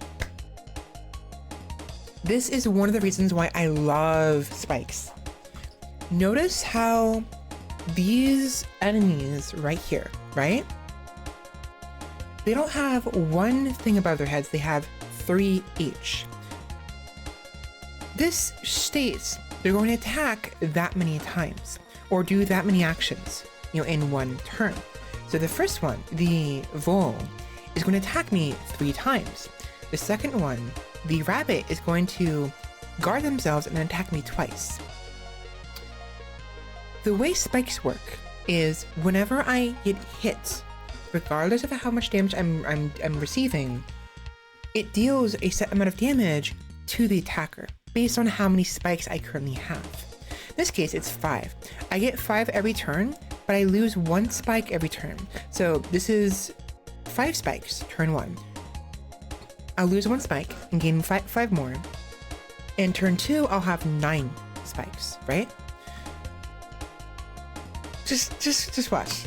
This is one of the reasons why I love spikes. Notice how these enemies right here, right? They don't have one thing above their heads, they have 3 each. This states they're going to attack that many times, or do that many actions, you know, in one turn. So the first one, the vole, is going to attack me 3 times. The second one, the rabbit, is going to guard themselves and then attack me twice. The way spikes work is whenever I get hit, regardless of how much damage I'm receiving, it deals a set amount of damage to the attacker based on how many spikes I currently have. In this case, it's 5. I get 5 every turn, but I lose 1 spike every turn. So this is 5 spikes, turn 1. I'll lose 1 spike and gain 5 more. In turn 2, I'll have 9 spikes, right? Just watch.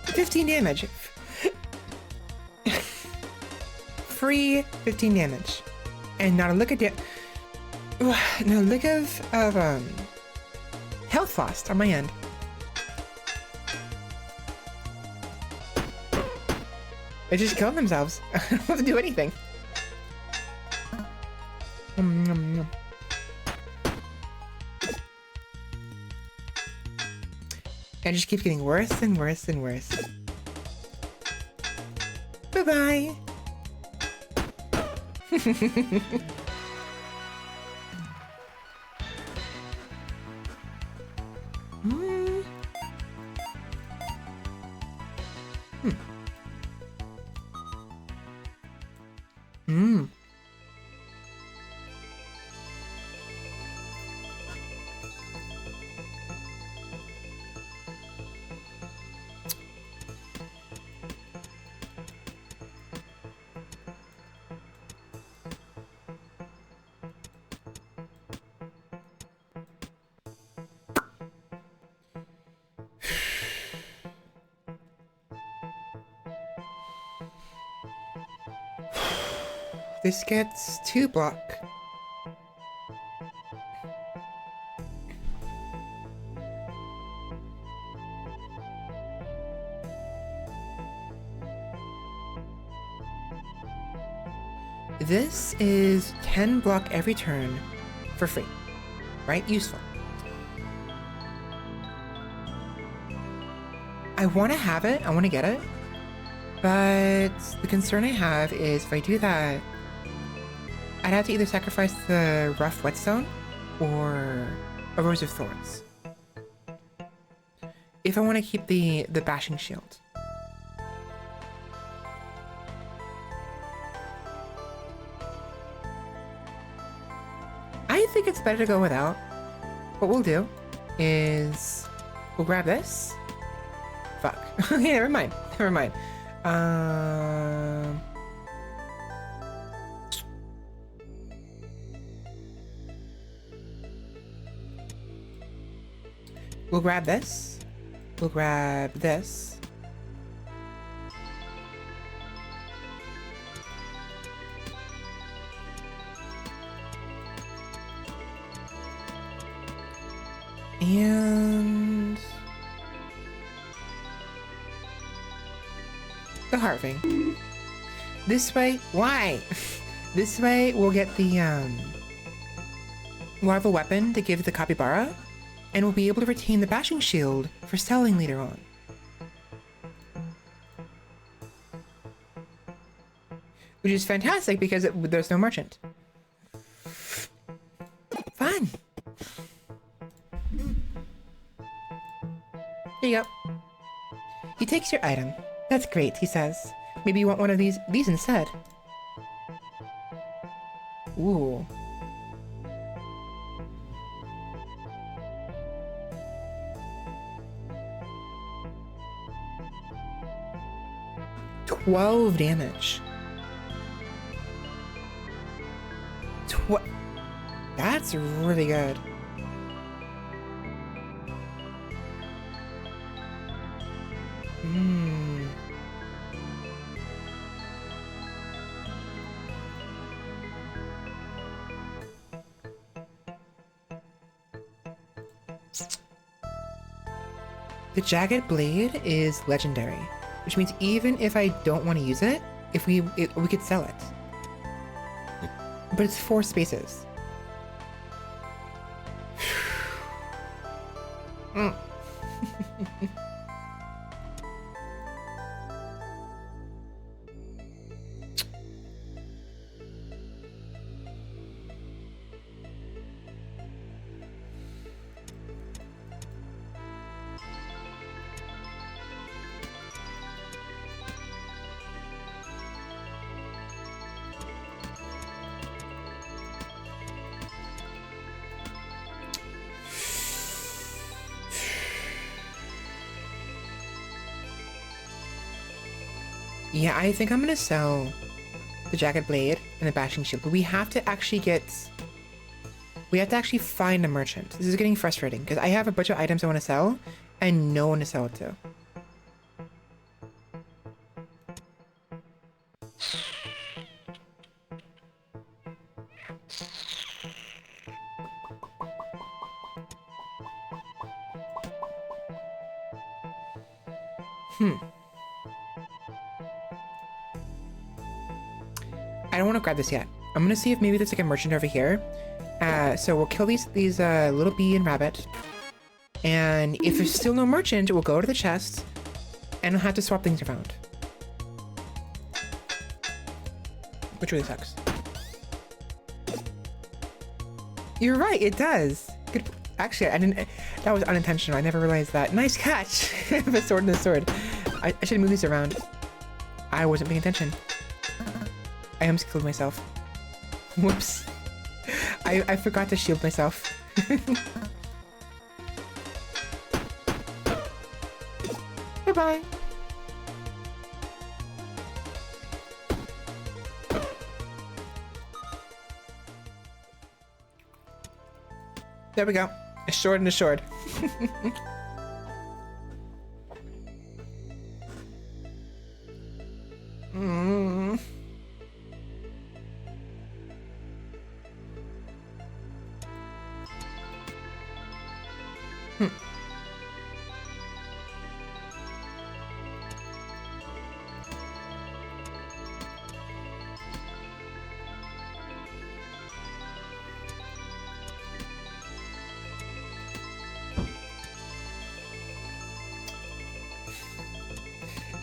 15 damage. Free 15 damage. And not a lick of not a lick of health lost on my end. They just killed themselves. I don't have to do anything. It just keeps getting worse and worse and worse. Bye-bye. This gets 2 block. This is 10 block every turn for free, right? Useful. I want to have it, I want to get it, but the concern I have is if I do that, I'd have to either sacrifice the rough whetstone or a rose of thorns if I want to keep the bashing shield. I think it's better to go without. What we'll do is we'll grab this. Fuck. Okay, never mind. Never mind. We'll grab this. We'll grab this. And the Harving. This way, why? This way we'll get the we'll have a weapon to give the capybara, and we'll be able to retain the bashing shield for selling later on. Which is fantastic because there's no merchant. Fun. Here you go. He takes your item. That's great, he says. Maybe you want one of these instead. Ooh. $12 damage. That's really good. Hmm. The jagged blade is legendary, which means even if I don't want to use it, we could sell it. But it's 4 spaces. Mm. Yeah, I think I'm gonna sell the jagged blade and the bashing shield, but we have to actually find a merchant. This is getting frustrating because I have a bunch of items I want to sell and no one to sell it to. I don't want to grab this yet. I'm gonna see if maybe there's like a merchant over here. So we'll kill these little bee and rabbit. And if there's still no merchant, we'll go to the chest and we'll have to swap things around. Which really sucks. You're right, it does. Good. Actually, I didn't. That was unintentional. I never realized that. Nice catch! The sword and the sword. I should move these around. I wasn't paying attention. I almost killed myself. Whoops. I forgot to shield myself. Bye-bye. There we go. A sword and a sword.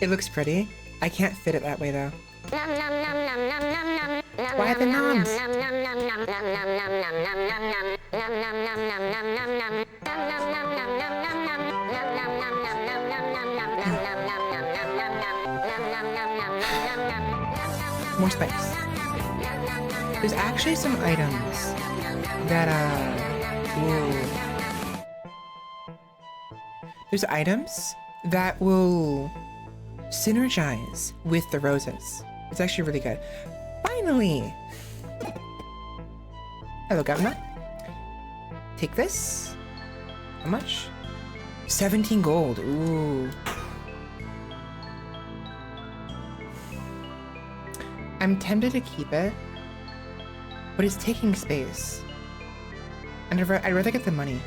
It looks pretty. I can't fit it that way though. Why the noms? More spikes. There's actually some items that there's items that will synergize with the roses. It's actually really good. Finally! Hello, Governor. Take this. How much? 17 gold. Ooh. I'm tempted to keep it, but it's taking space. And I'd rather get the money.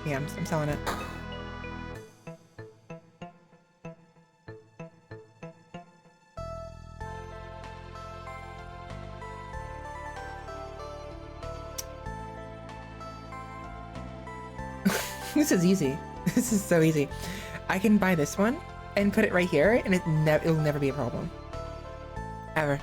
Yeah, I'm selling it. This is easy. This is so easy. I can buy this one and put it right here, and it'll never be a problem. Ever.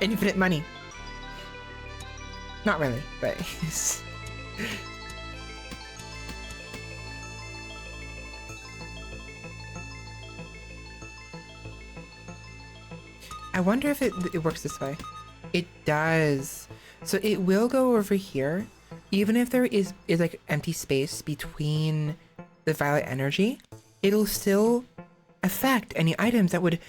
Infinite money. Not really, but I wonder if it works this way. It does. So it will go over here, even if there is like empty space between the violet energy, it'll still affect any items that would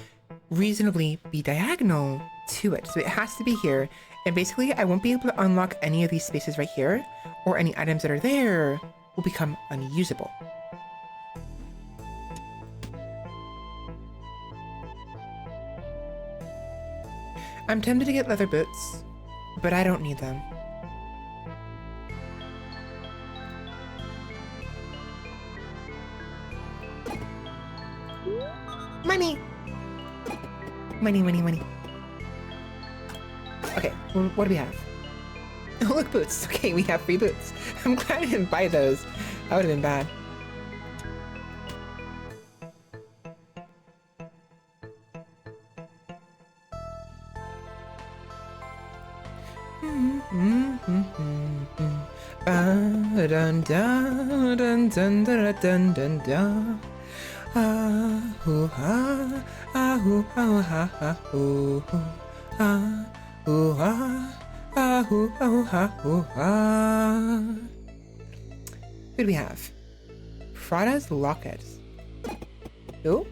reasonably be diagonal to it. So it has to be here. And basically I won't be able to unlock any of these spaces right here, or any items that are there will become unusable. I'm tempted to get leather boots, but I don't need them. Money! Money, money, money. Okay, well, what do we have? Oh, look, boots. Okay, we have free boots. I'm glad I didn't buy those. That would have been bad. Dun dun dun dun dun dun dun dun. Ah hoo ha, ah hoo ha ha ha hoo hoo, ah hoo ha, ah hoo ha hoo ha. Who do we have? Prada's locket. Who?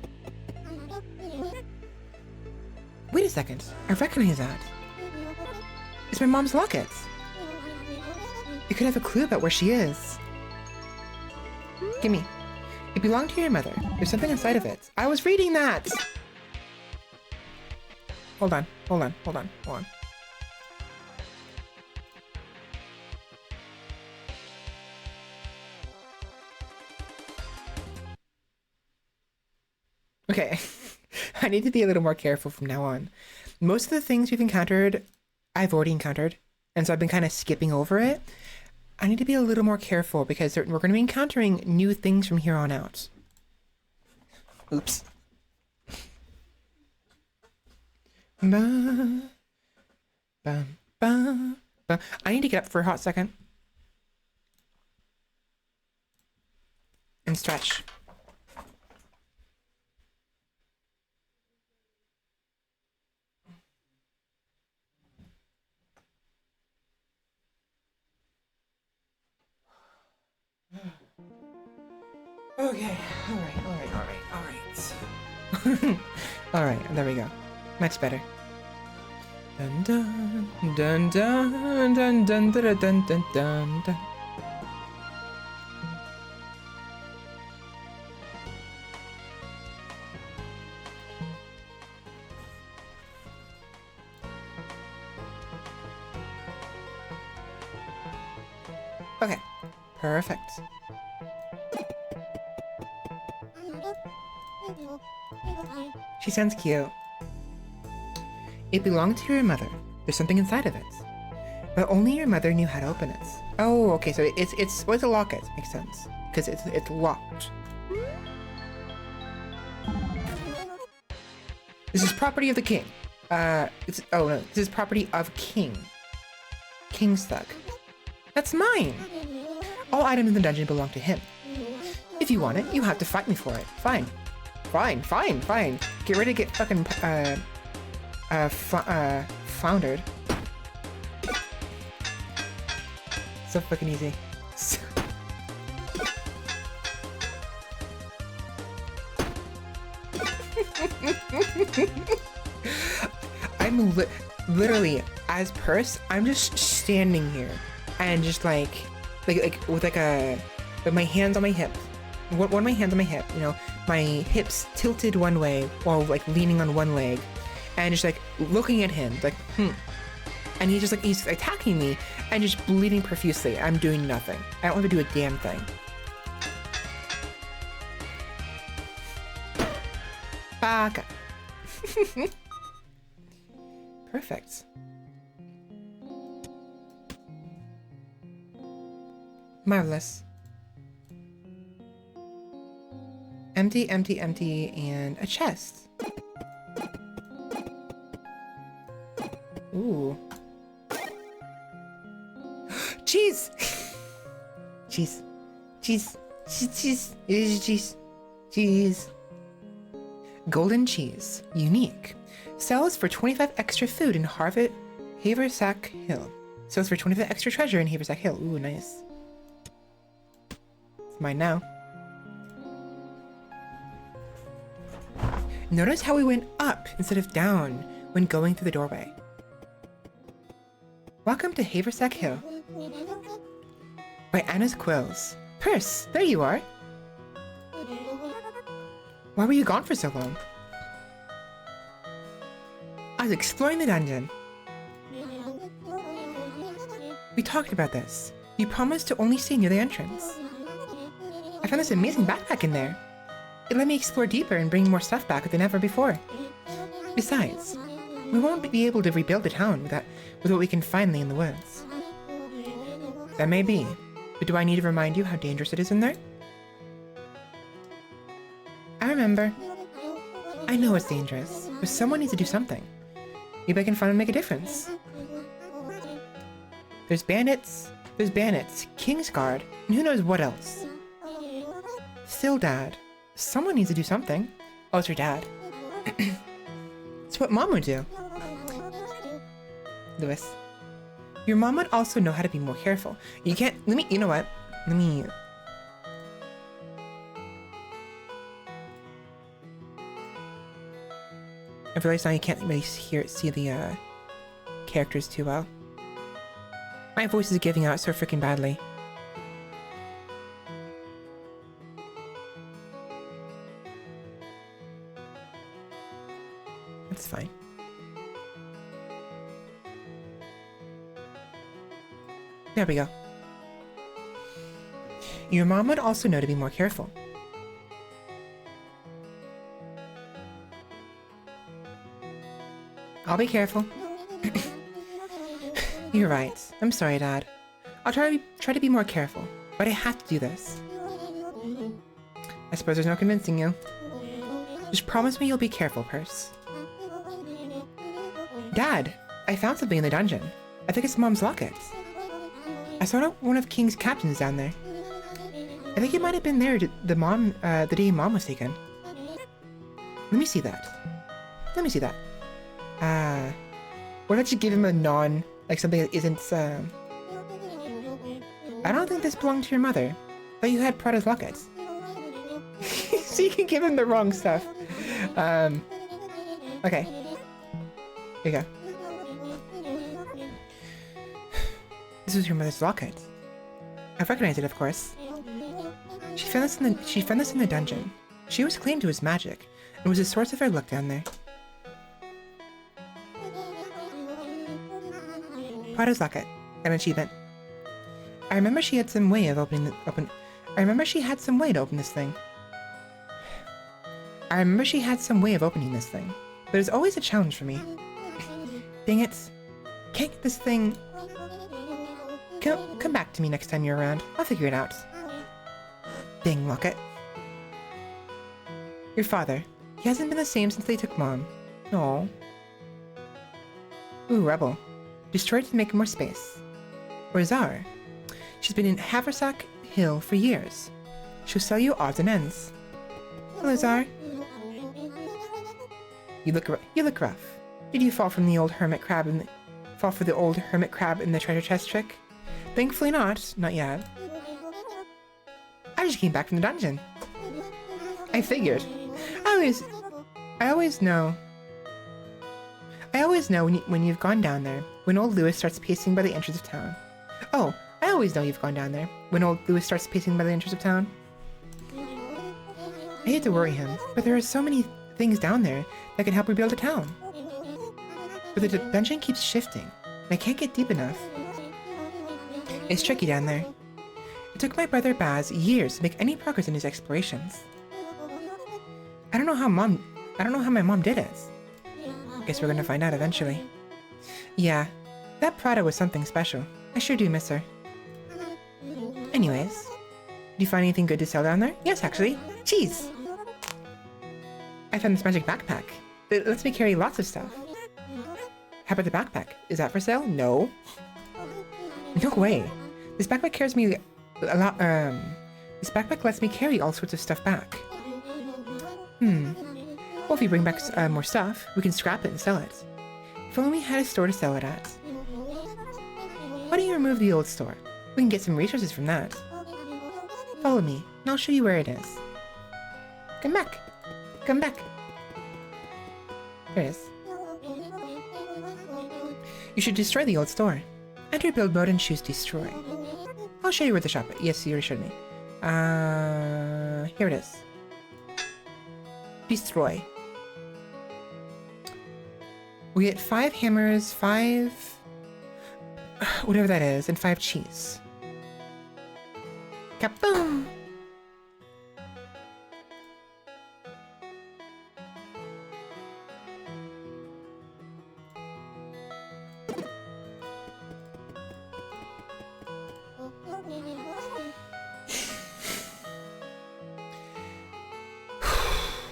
Wait a second. I recognize that. It's my mom's locket. It could have a clue about where she is. Gimme. It belonged to your mother. There's something inside of it. I was reading that! Hold on, hold on, hold on, hold on. Okay. I need to be a little more careful from now on. Most of the things we've encountered, I've already encountered, and so I've been kind of skipping over it. I need to be a little more careful because we're going to be encountering new things from here on out. Oops. Ba, ba, ba, ba. I need to get up for a hot second. And stretch. Okay, alright. Alright, there we go. Much better. Dun dun dun dun dun dun dun dun dun dun dun. Okay, perfect. She sounds cute. It belonged to your mother. There's something inside of it. But only your mother knew how to open it. Oh, okay, so it's a locket. Makes sense. Because it's locked. This is property of the king. Oh no, this is property of king. King's thug. That's mine! All items in the dungeon belong to him. If you want it, you have to fight me for it. Fine. Fine. Get ready to get fucking, floundered. So fucking easy. I'm literally, as Purse, I'm just standing here and just like with with my hands on my hip. One of my hands on my hip, you know, my hips tilted one way while like leaning on one leg, and just like looking at him, like, and he's attacking me and just bleeding profusely. I'm doing nothing. I don't have to do a damn thing. Baka. Perfect. Marvelous. Empty, empty, empty, and a chest. Ooh. Cheese! Cheese. Cheese. Cheese. Cheese. Cheese. Cheese. Golden cheese. Unique. Sells for 25 extra food in Haversack Hill. Sells for 25 extra treasure in Haversack Hill. Ooh, nice. It's mine now. Notice how we went up instead of down when going through the doorway. Welcome to Haversack Hill. By Anna's Quills. Purse, there you are. Why were you gone for so long? I was exploring the dungeon. We talked about this. You promised to only stay near the entrance. I found this amazing backpack in there. It let me explore deeper and bring more stuff back than ever before. Besides, we won't be able to rebuild the town with what we can find in the woods. That may be, but do I need to remind you how dangerous it is in there? I remember. I know it's dangerous, but someone needs to do something. Maybe I can finally make a difference. There's bandits, King's Guard, and who knows what else. Still, Dad, someone needs to do something. Oh, it's your dad. It's what Mom would do. Lewis, your mom would also know how to be more careful. You can't, you know what? I realize now you can't really see the characters too well. My voice is giving out so freaking badly. That's fine. There we go. Your mom would also know to be more careful. I'll be careful. You're right. I'm sorry, Dad. I'll try to be more careful, but I have to do this. I suppose there's no convincing you. Just promise me you'll be careful, Purse. Dad, I found something in the dungeon. I think it's Mom's locket. I saw one of King's captains down there. I think it might have been there the day Mom was taken. Let me see that. What if I just give him a like something that isn't, I don't think this belonged to your mother. But you had Prada's locket. So you can give him the wrong stuff. Okay. Here you go. This was your mother's locket. I recognized it, of course. She found this in the dungeon. She was claimed to his magic, and was a source of her luck down there. Prada's locket, an achievement. I remember she had some way to open this thing. I remember she had some way of opening this thing, but it was always a challenge for me. Dang it! Can't get this thing. Come back to me next time you're around. I'll figure it out. Dang locket. Your father. He hasn't been the same since they took Mom. No. Ooh, Rebel. Destroyed to make more space. Or Zar. She's been in Haversack Hill for years. She'll sell you odds and ends. Hello, Zar. You look rough. Did you fall for the old hermit crab in the treasure chest trick? Thankfully not yet. I just came back from the dungeon. I figured. I always know when you've gone down there, when old Lewis starts pacing by the entrance of town. Oh, I always know you've gone down there, when old Lewis starts pacing by the entrance of town. I hate to worry him, but there are so many things down there that can help rebuild the town. But the dungeon keeps shifting, and I can't get deep enough. It's tricky down there. It took my brother Baz years to make any progress in his explorations. I don't know how my mom did it. Guess we're gonna find out eventually. Yeah, that Prada was something special. I sure do miss her. Anyways, did you find anything good to sell down there? Yes, actually. Cheese! I found this magic backpack. It lets me carry lots of stuff. How about the backpack? Is that for sale? No. No way. This backpack carries me a lot, this backpack lets me carry all sorts of stuff back. Well, if you bring back more stuff, we can scrap it and sell it. If only we had a store to sell it at. Why don't you remove the old store? We can get some resources from that. Follow me, and I'll show you where it is. Come back! Come back! There it is. You should destroy the old store. Enter build mode and choose destroy. I'll show you where the shop is. Yes, you already showed me. Here it is. Destroy. We get 5 hammers, 5... whatever that is, and 5 cheese. Kaboom!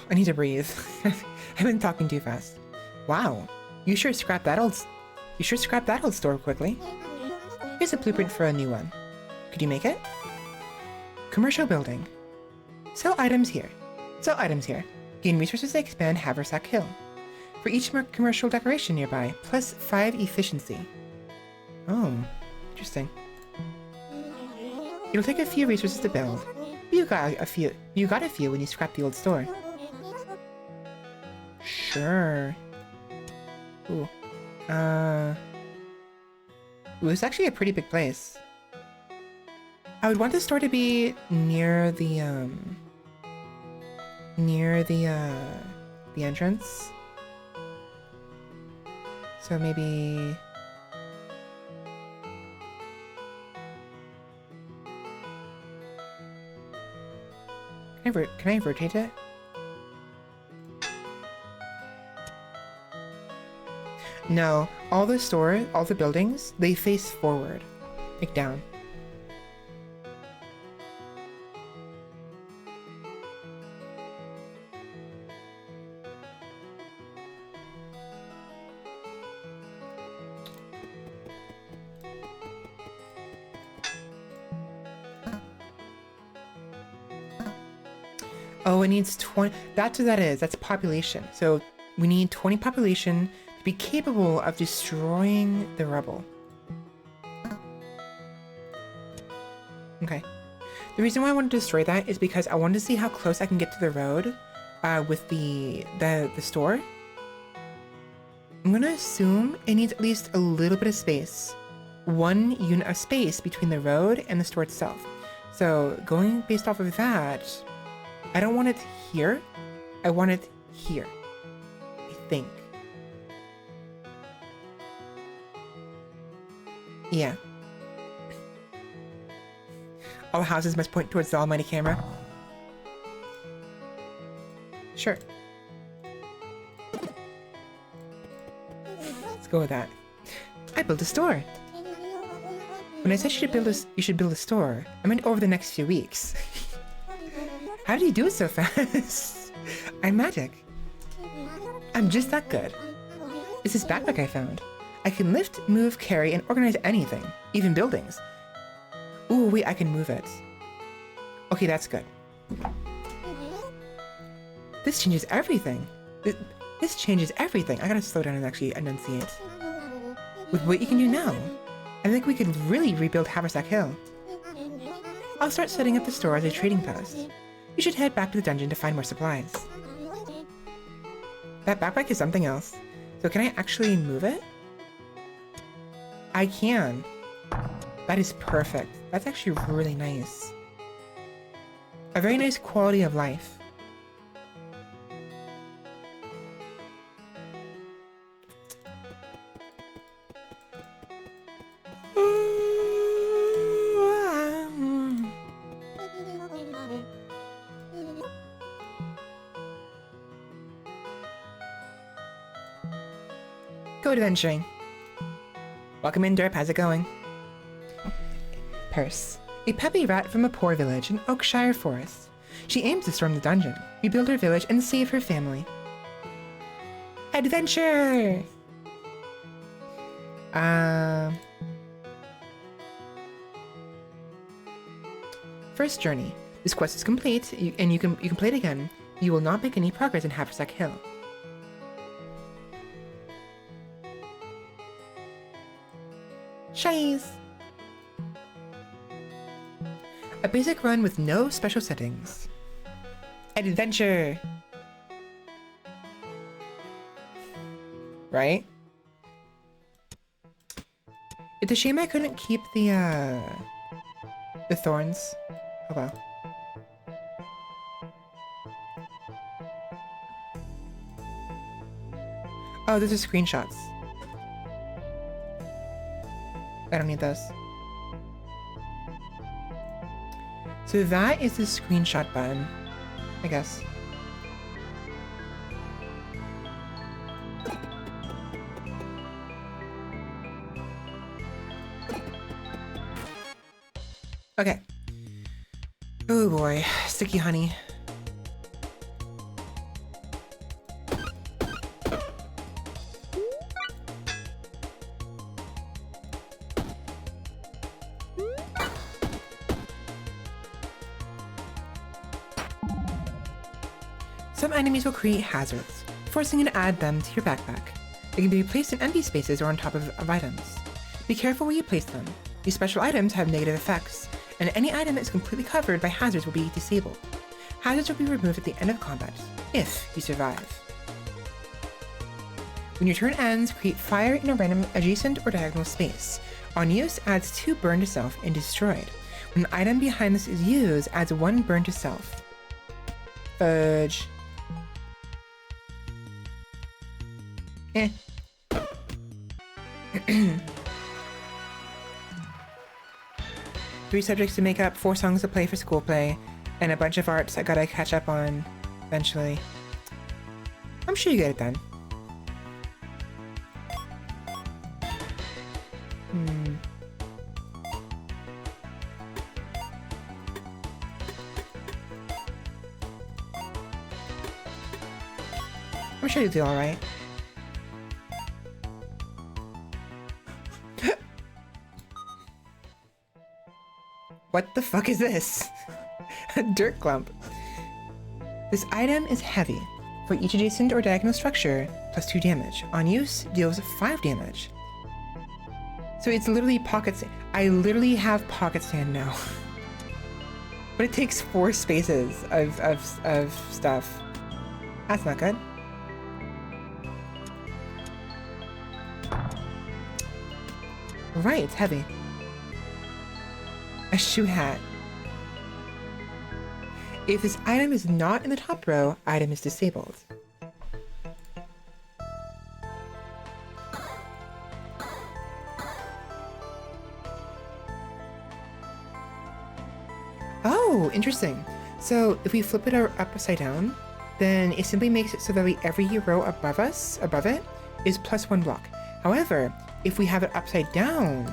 I need to breathe. I've been talking too fast. Wow, you sure scrapped that old store quickly. Here's a blueprint for a new one. Could you make it? Commercial building. Sell items here. Sell items here. Gain resources to expand Haversack Hill. For each commercial decoration nearby, plus 5 efficiency. Oh, interesting. It'll take a few resources to build. You got a few when you scrapped the old store. Sure. Ooh. Ooh, it's actually a pretty big place. I would want the store to be near the entrance. So maybe... Can I rotate it? No, all the buildings, they face forward, like down. Oh, it needs 20, that's what that is, that's population. So we need 20 population to be capable of destroying the rubble. Okay. The reason why I want to destroy that is because I wanted to see how close I can get to the road with the store. I'm gonna assume it needs at least a little bit of space. 1 unit of space between the road and the store itself. So going based off of that, I don't want it here. I want it here. I think. Yeah. All houses must point towards the almighty camera. Sure. Let's go with that. I built a store. When I said you should build a store, I meant over the next few weeks. How did you do it so fast? I'm magic. I'm just that good. It's this backpack I found. I can lift, move, carry, and organize anything, even buildings. Ooh, wait, I can move it. Okay, that's good. This changes everything. This changes everything. I gotta slow down and actually enunciate. With what you can do now, I think we could really rebuild Haversack Hill. I'll start setting up the store as a trading post. You should head back to the dungeon to find more supplies. That backpack is something else. So can I actually move it? I can. That is perfect. That's actually really nice. A very nice quality of life. Go adventuring. Welcome in, Derp. How's it going? Purse. A peppy rat from a poor village in Oakshire Forest. She aims to storm the dungeon, rebuild her village, and save her family. Adventure! First journey. This quest is complete, and you can play it again. You will not make any progress in Haversack Hill. Shies! A basic run with no special settings. Adventure! Right? It's a shame I couldn't keep the thorns. Oh well. Oh, those are screenshots. I don't need those. So that is the screenshot button, I guess. Okay. Oh boy, sticky honey. Some enemies will create hazards, forcing you to add them to your backpack. They can be placed in empty spaces or on top of items. Be careful where you place them. These special items have negative effects, and any item that is completely covered by hazards will be disabled. Hazards will be removed at the end of combat, if you survive. When your turn ends, create fire in a random adjacent or diagonal space. On use, adds 2 burn to self and destroyed. When an item behind this is used, adds 1 burn to self. Fudge. Eh. 3 subjects to make up, 4 songs to play for school play, and a bunch of arts I gotta catch up on eventually. I'm sure you get it done. I'm sure you'll do alright. What the fuck is this? A dirt clump. This item is heavy. For each adjacent or diagonal structure, plus 2 damage. On use, deals 5 damage. So it's literally pocket stand. I literally have pocket stand now. But it takes 4 spaces of stuff. That's not good. Right, it's heavy. A shoe hat. If this item is not in the top row, item is disabled. Oh, interesting. So if we flip it upside down, then it simply makes it so that every row above it, is plus 1 block. However, if we have it upside down,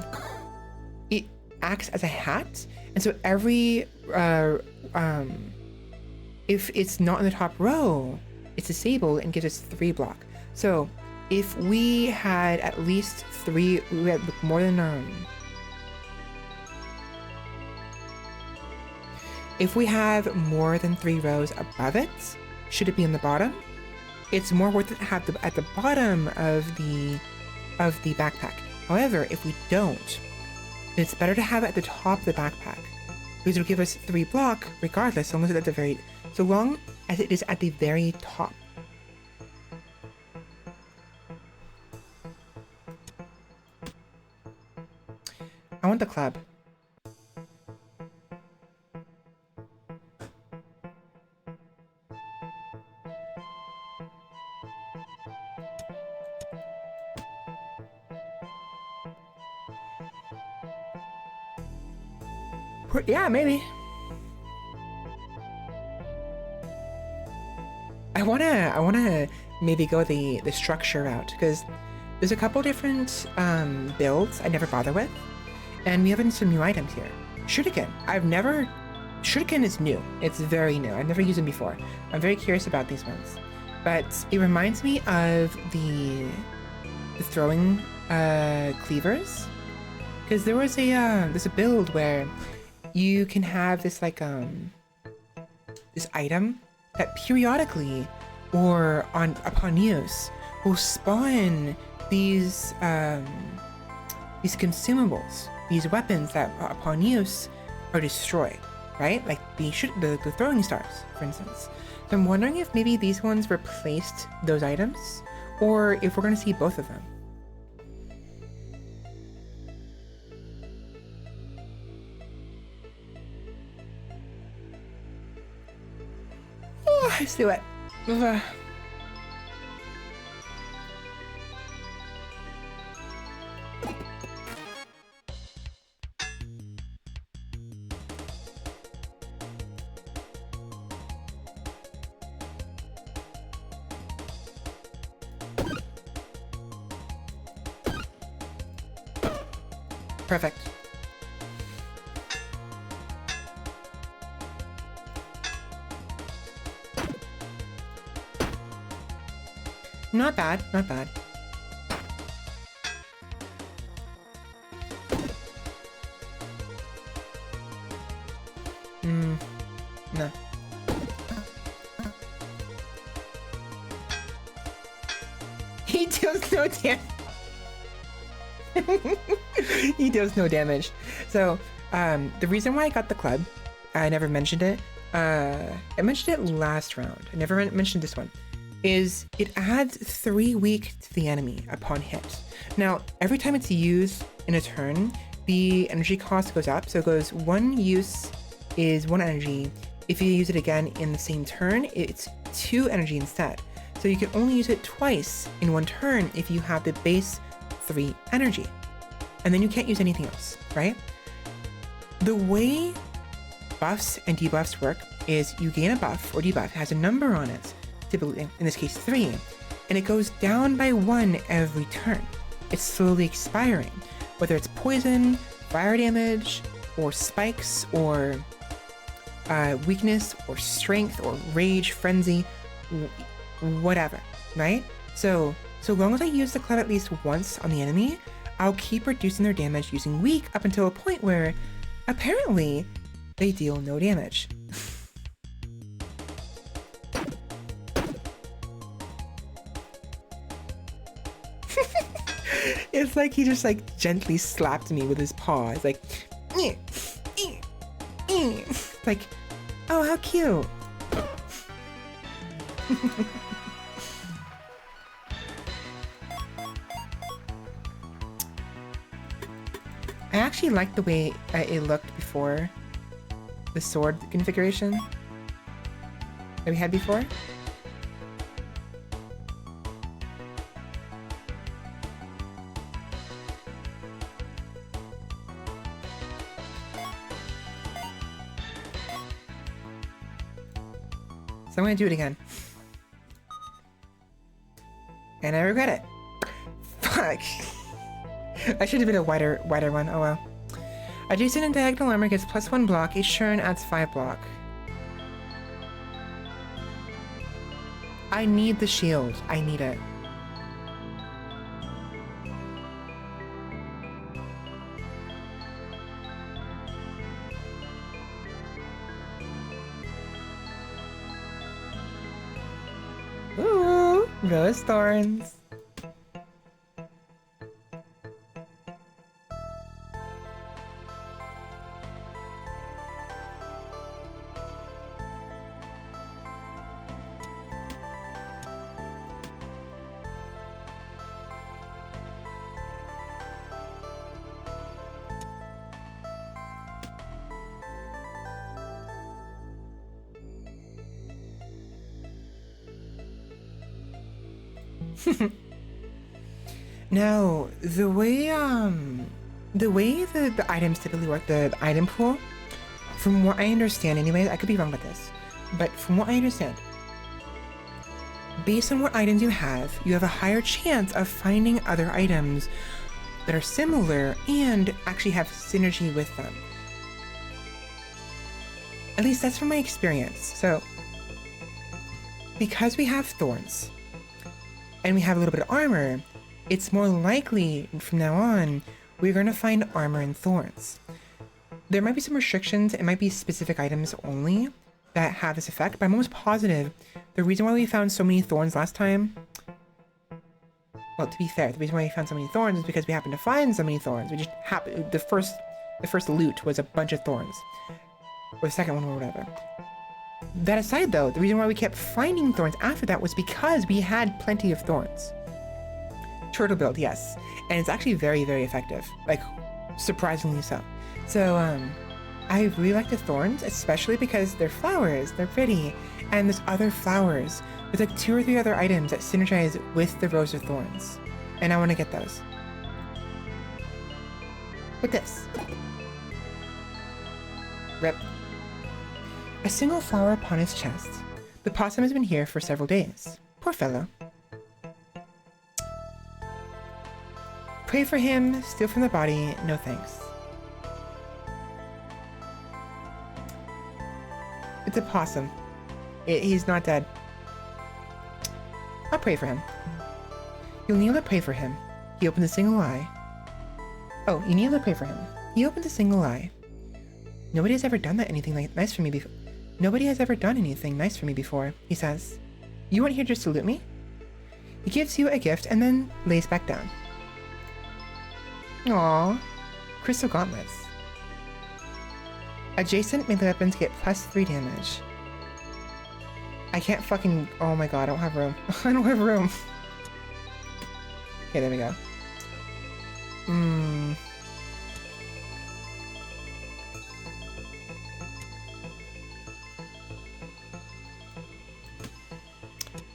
it acts as a hat, and so every if it's not in the top row, it's disabled and gives us 3 block. So if we had at least 3, we had more than if we have more than 3 rows above it, should it be on the bottom? It's more worth it to have at the bottom of the backpack. However, if we don't, it's better to have it at the top of the backpack, because it'll give us 3 block regardless, so long as it is at the very top. I want the club. Yeah, maybe. I wanna maybe go the structure route, because there's a couple different builds I never bother with, and we have some new items here. Shuriken. Shuriken is new. It's very new. I've never used them before. I'm very curious about these ones, but it reminds me of the throwing cleavers, because there's a build where you can have this this item that periodically or upon use will spawn these consumables, these weapons that upon use are destroyed, right? Like the throwing stars, for instance. So I'm wondering if maybe these ones replaced those items, or if we're going to see both of them. Oh, let's do it. Perfect. Not bad, not bad. No. He deals no damage. He deals no damage. So, the reason why I got the club, I never mentioned it. I mentioned it last round. I never mentioned this one. Is it adds 3 weak to the enemy upon hit. Now, every time it's used in a turn, the energy cost goes up. So it goes 1 use is 1 energy. If you use it again in the same turn, it's 2 energy instead. So you can only use it twice in 1 turn if you have the base 3 energy. And then you can't use anything else, right? The way buffs and debuffs work is you gain a buff or debuff, it has a number on it, typically in this case 3, and it goes down by 1 every turn. It's slowly expiring, whether it's poison, fire damage, or spikes, or weakness, or strength, or rage, frenzy, whatever, right? So long as I use the club at least once on the enemy, I'll keep reducing their damage using weak up until a point where, apparently, they deal no damage. It's like he just like gently slapped me with his paw. It's like, like, oh, how cute. I actually liked the way it looked before the sword configuration that we had before. So I'm gonna do it again. And I regret it. Fuck. I should have been a wider one. Oh well. Adjacent and diagonal armor gets +1 block. Each turn adds 5 block. I need the shield. I need it. Ooh, rose thorns. Now, the way the items typically work, the item pool, from what I understand anyway, I could be wrong with this, but from what I understand, based on what items you have a higher chance of finding other items that are similar and actually have synergy with them. At least that's from my experience. So, because we have thorns, and we have a little bit of armor, it's more likely from now on we're going to find armor and thorns. There might be some restrictions, it might be specific items only, that have this effect, but I'm almost positive the reason why we found so many thorns last time, well, to be fair, the reason why we found so many thorns is because we happened to find so many thorns. We just happened, the first loot was a bunch of thorns, or the second one or whatever. That aside though, the reason why we kept finding thorns after that was because we had plenty of thorns. Turtle build, yes. And it's actually very, very effective. Like, surprisingly so. So, I really like the thorns, especially because they're flowers, they're pretty, and there's other flowers. There's like 2 or 3 other items that synergize with the Rose of Thorns. And I want to get those. With this. Rip. A single flower upon his chest. The possum has been here for several days. Poor fellow. Pray for him, steal from the body, no thanks. It's a possum. He's not dead. I'll pray for him. You'll kneel to pray for him. He opens a single eye. Oh, you kneel to pray for him. He opens a single eye. Nobody has ever done anything nice for me before. Nobody has ever done anything nice for me before, he says. You weren't here just to loot me? He gives you a gift and then lays back down. Aww. Crystal gauntlets. Adjacent melee weapons get +3 damage. I can't fucking... Oh my god, I don't have room. I don't have room. Okay, there we go.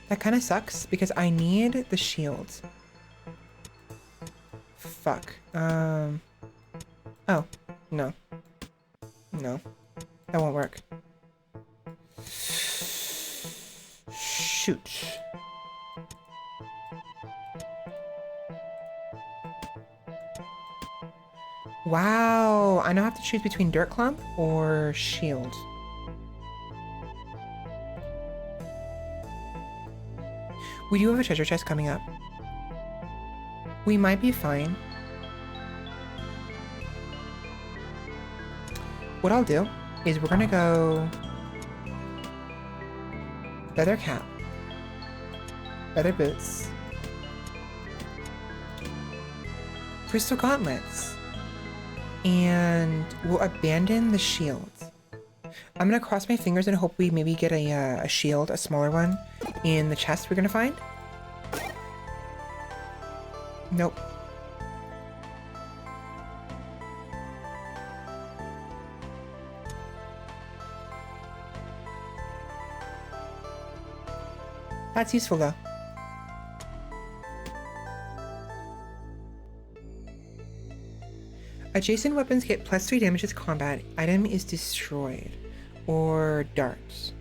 That kind of sucks because I need the shield. Fuck. Oh. No. No. That won't work. Shoot. Wow. I now have to choose between Dirt Clump or Shield. We do have a treasure chest coming up. We might be fine. What I'll do is we're gonna go leather cap, leather boots, crystal gauntlets, and we'll abandon the shield. I'm gonna cross my fingers and hope we maybe get a shield, a smaller one, in the chest we're gonna find. Nope. That's useful though. Adjacent weapons get +3 damage as combat. Item is destroyed. Or darts.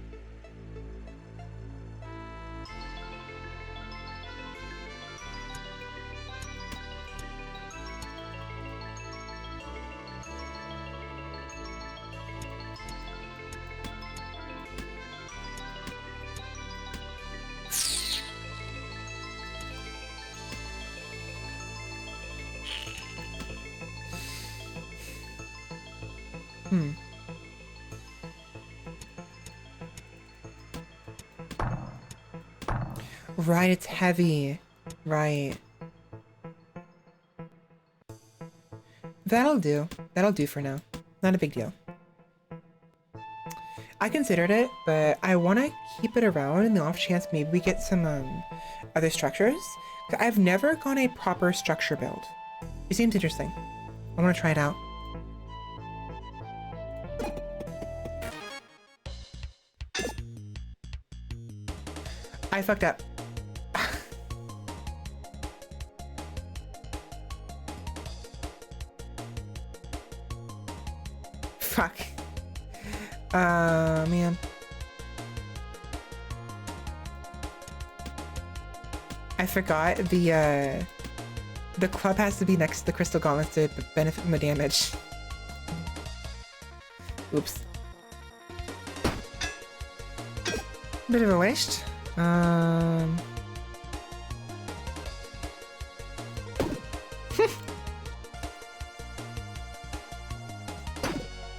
Right, it's heavy. Right. That'll do. That'll do for now. Not a big deal. I considered it, but I want to keep it around in the off chance maybe we get some other structures. I've never gone a proper structure build. It seems interesting. I want to try it out. I fucked up. Fuck. Man. I forgot the club has to be next to the crystal gauntlets to benefit from the damage. Oops. Bit of a waste.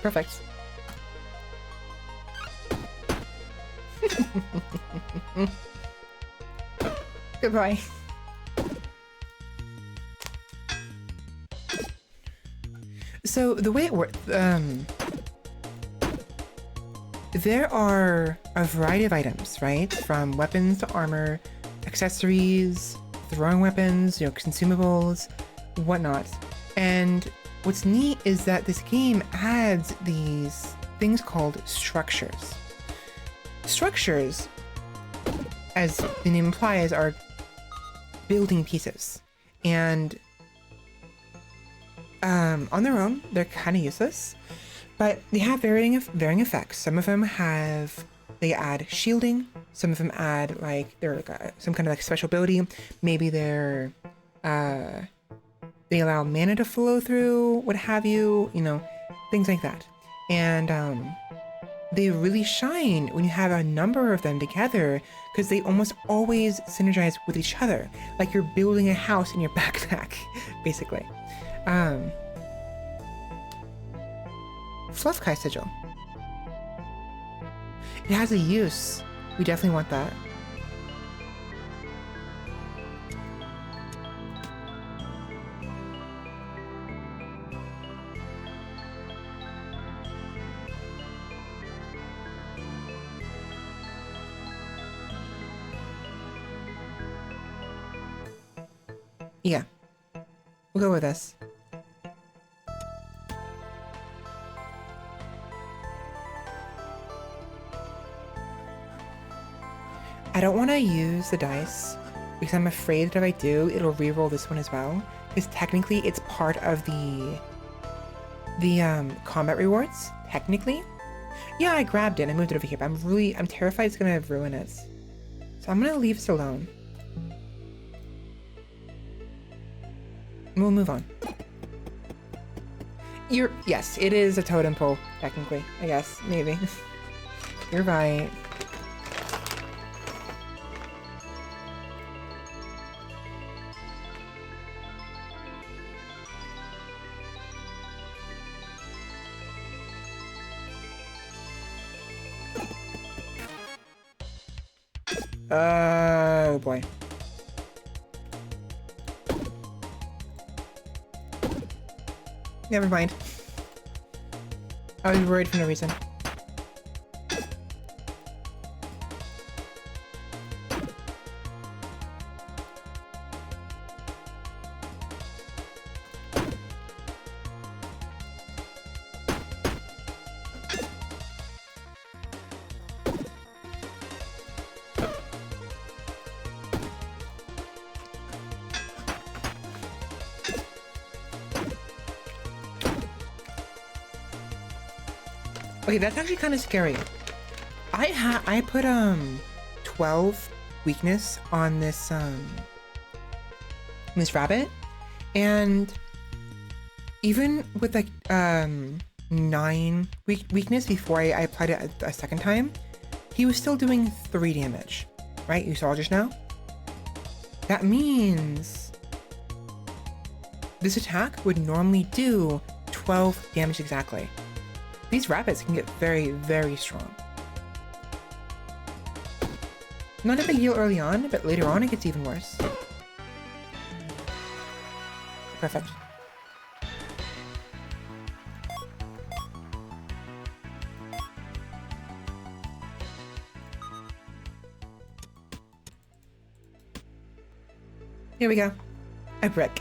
Perfect. Goodbye. So the way it works, there are a variety of items, right? From weapons to armor, accessories, throwing weapons, consumables, whatnot. And what's neat is that this game adds these things called structures. Structures, as the name implies, are building pieces. And on their own, they're kind of useless, but they have varying effects. Some of them they add shielding. Some of them add they're like some kind of like special ability. Maybe they allow mana to flow through, what have you, things like that. And they really shine when you have a number of them together, because they almost always synergize with each other, like you're building a house in your backpack, basically. Fluff Kai Sigil. It has a use. We definitely want that. Yeah. We'll go with this. I don't want to use the dice because I'm afraid that if I do, it'll reroll this one as well. Because technically, it's part of the combat rewards. Technically, yeah, I grabbed it. I moved it over here, but I'm terrified it's gonna ruin it. So I'm gonna leave this alone. And we'll move on. Yes, it is a totem pole. Technically, I guess, maybe. You're right. Oh boy. Never mind. I was worried for no reason. Okay, that's actually kind of scary. I put 12 weakness on this rabbit, and even with like 9 weakness before I applied it a second time, he was still doing 3 damage, right? You saw just now. That means this attack would normally do 12 damage exactly. These rabbits can get very, very strong. Not a big deal early on, but later on it gets even worse. Perfect. Here we go. A brick.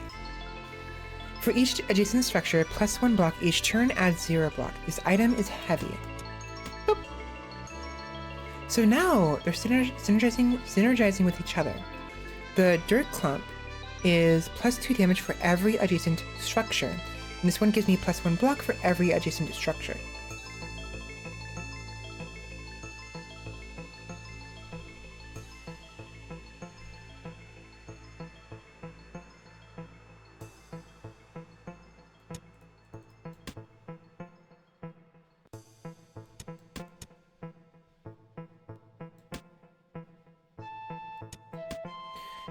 For each adjacent structure, +1 block each turn adds 0 block. This item is heavy. Boop. So now they're synergizing with each other. The dirt clump is +2 damage for every adjacent structure, and this one gives me +1 block for every adjacent structure.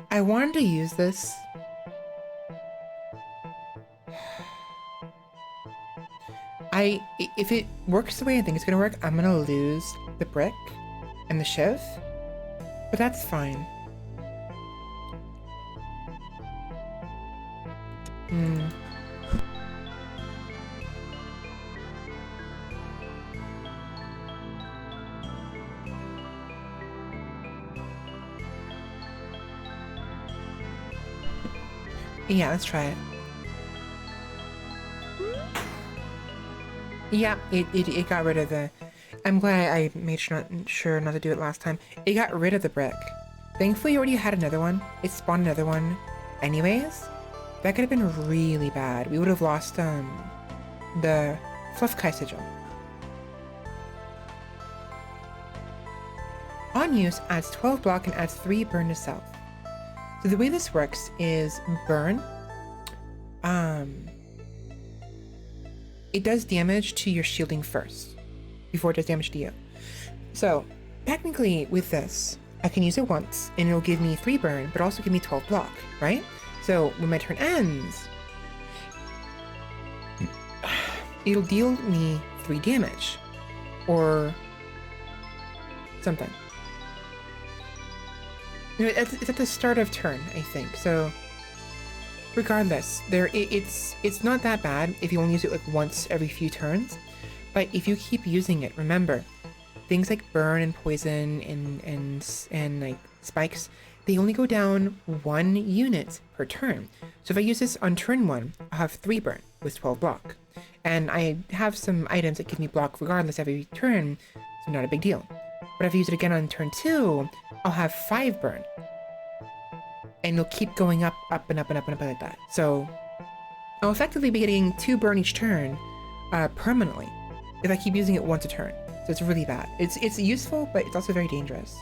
I wanted to use this. If it works the way I think it's gonna work, I'm gonna lose the brick and the shiv, but that's fine. Yeah, let's try it. Yeah, it got rid of the... I'm glad I made sure not to do it last time. It got rid of the brick. Thankfully, you already had another one. It spawned another one. Anyways, that could have been really bad. We would have lost the Fluff Kai sigil. On use, adds 12 block and adds 3 burn to self. So the way this works is burn. It does damage to your shielding first, before it does damage to you. So, technically, with this, I can use it once, and it'll give me 3 burn, but also give me 12 block, right? So, when my turn ends, it'll deal me 3 damage, or something. It's at the start of turn, I think, so... Regardless, it's not that bad if you only use it like once every few turns, but if you keep using it, remember, things like burn and poison and like spikes, they only go down 1 unit per turn. So if I use this on turn 1, I'll have 3 burn with 12 block. And I have some items that give me block regardless every turn, so not a big deal. But if I use it again on turn 2, I'll have 5 burn. And it'll keep going up, up, and up, and up, and up like that. So I'll effectively be getting 2 burn each turn permanently if I keep using it once a turn. So it's really bad. It's useful, but it's also very dangerous.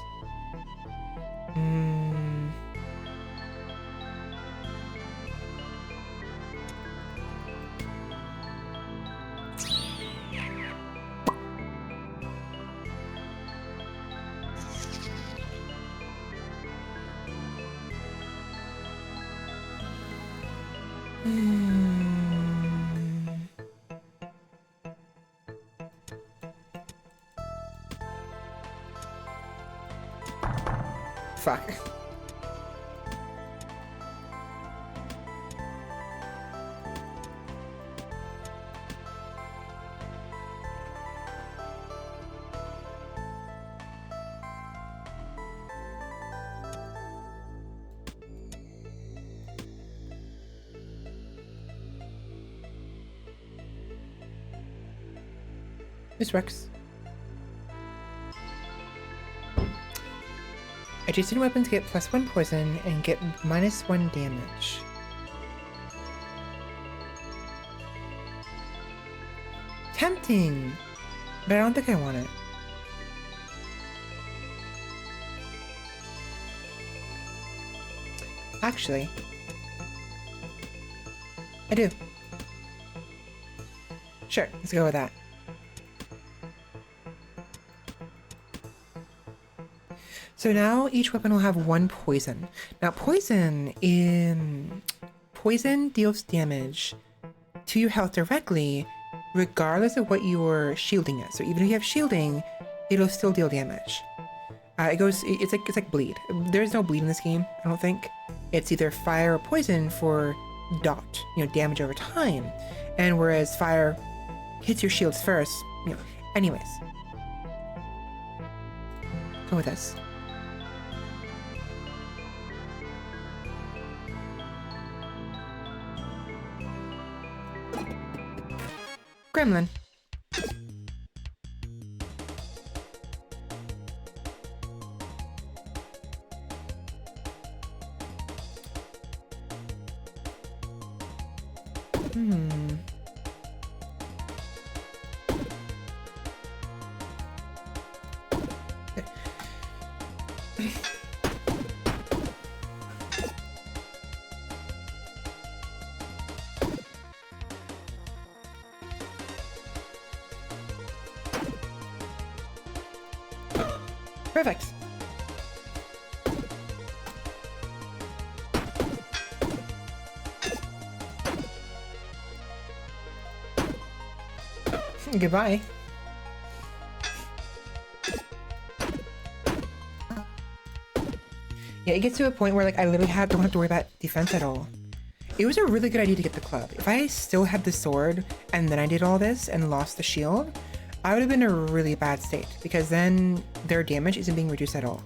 Fuck. This works. Adjacent weapons get +1 poison and get -1 damage. Tempting! But I don't think I want it. Actually, I do. Sure, let's go with that. So now each weapon will have 1 poison. Now poison deals damage to your health directly, regardless of what you're shielding is. So even if you have shielding, it'll still deal damage. It's like bleed. There's no bleed in this game, I don't think. It's either fire or poison for dot, damage over time. And whereas fire hits your shields first, anyways. Go with this. Gremlin. Perfect. Goodbye. Yeah, it gets to a point where like I literally don't have to worry about defense at all. It was a really good idea to get the club. If I still had the sword and then I did all this and lost the shield, I would have been in a really bad state because then their damage isn't being reduced at all.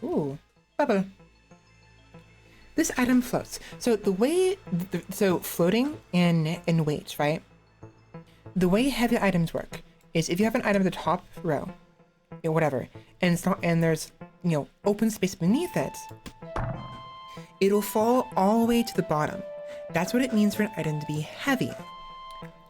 Ooh, bubble. This item floats. So the way, so floating and weight, right? The way heavy items work is if you have an item at the top row, you know, whatever, and it's not, and there's, you know, open space beneath it, it'll fall all the way to the bottom. That's what it means for an item to be heavy.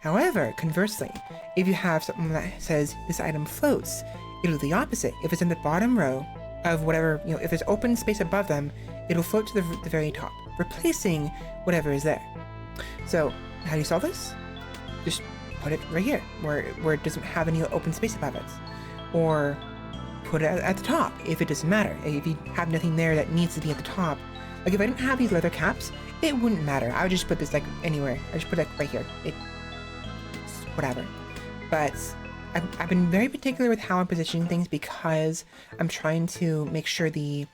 However, conversely, if you have something that says this item floats, it'll do the opposite. If it's in the bottom row of whatever, you know, if there's open space above them, it'll float to the very top, replacing whatever is there. So how do you solve this? Just put it right here, where it doesn't have any open space above it. Or put it at the top, if it doesn't matter. If you have nothing there that needs to be at the top. Like if I didn't have these leather caps, it wouldn't matter. I would just put this like anywhere. I just put it right here. It's whatever. But I've been very particular with how I'm positioning things because I'm trying to make sure the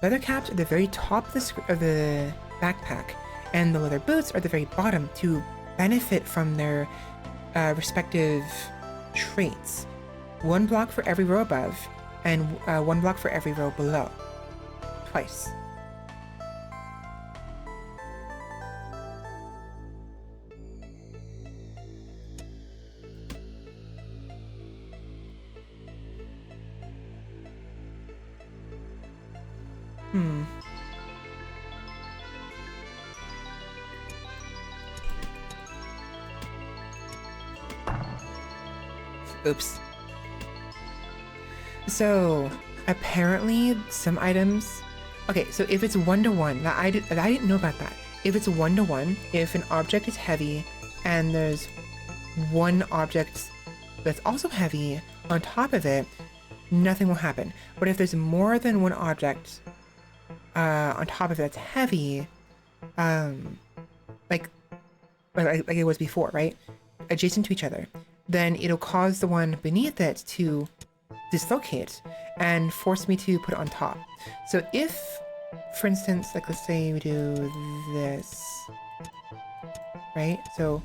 leather caps are the very top of the backpack and the leather boots are the very bottom to benefit from their respective traits. 1 block for every row above, and 1 block for every row below. Twice. Oops. So apparently some items, okay, so if it's 1-to-1, I didn't know about that. If it's 1-to-1, if an object is heavy and there's one object that's also heavy on top of it, nothing will happen. But if there's more than one object on top of it that's heavy, like it was before, right? Adjacent to each other, then it'll cause the one beneath it to dislocate and force me to put it on top. So if, for instance, like let's say we do this, right? So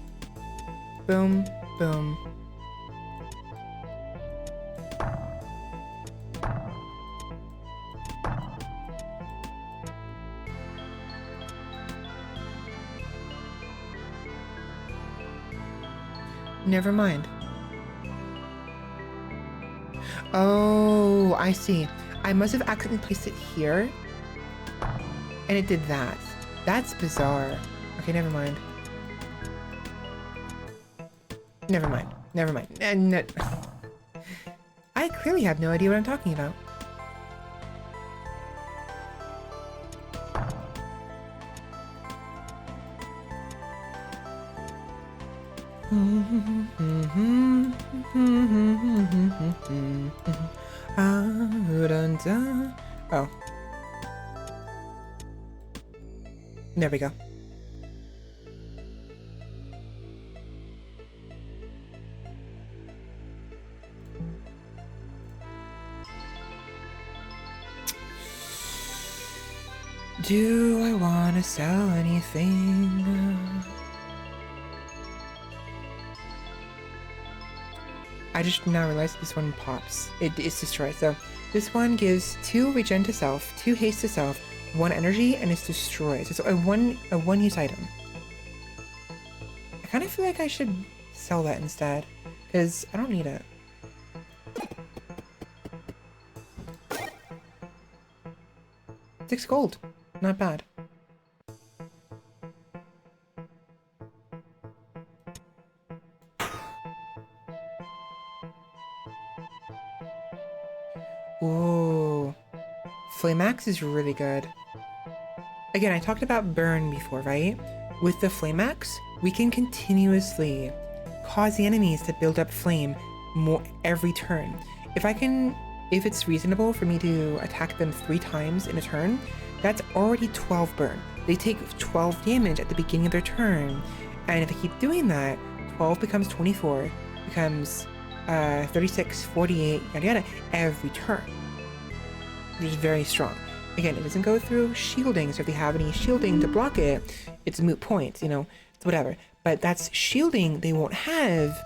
boom, boom. Never mind. Oh, I see. I must have accidentally placed it here. And it did that. That's bizarre. Okay, never mind. Never mind. Never mind. And I clearly have no idea what I'm talking about. Oh. There we go. Do I want to sell anything? I just now realized this one pops. It's destroyed. So this one gives 2 regen to self, 2 haste to self, 1 energy, and it's destroyed. So it's a one use item. I kind of feel like I should sell that instead, because I don't need it. $6 gold. Not bad. Ooh. Flame Axe is really good. Again, I talked about burn before, right? With the Flame Axe, we can continuously cause the enemies to build up flame more every turn. If it's reasonable for me to attack them 3 times in a turn, that's already 12 burn. They take 12 damage at the beginning of their turn. And if I keep doing that, 12 becomes 24, becomes 36, 48, yada yada, every turn. Which is very strong. Again, it doesn't go through shielding, so if they have any shielding to block it, it's a moot point, you know, it's whatever. But that's shielding they won't have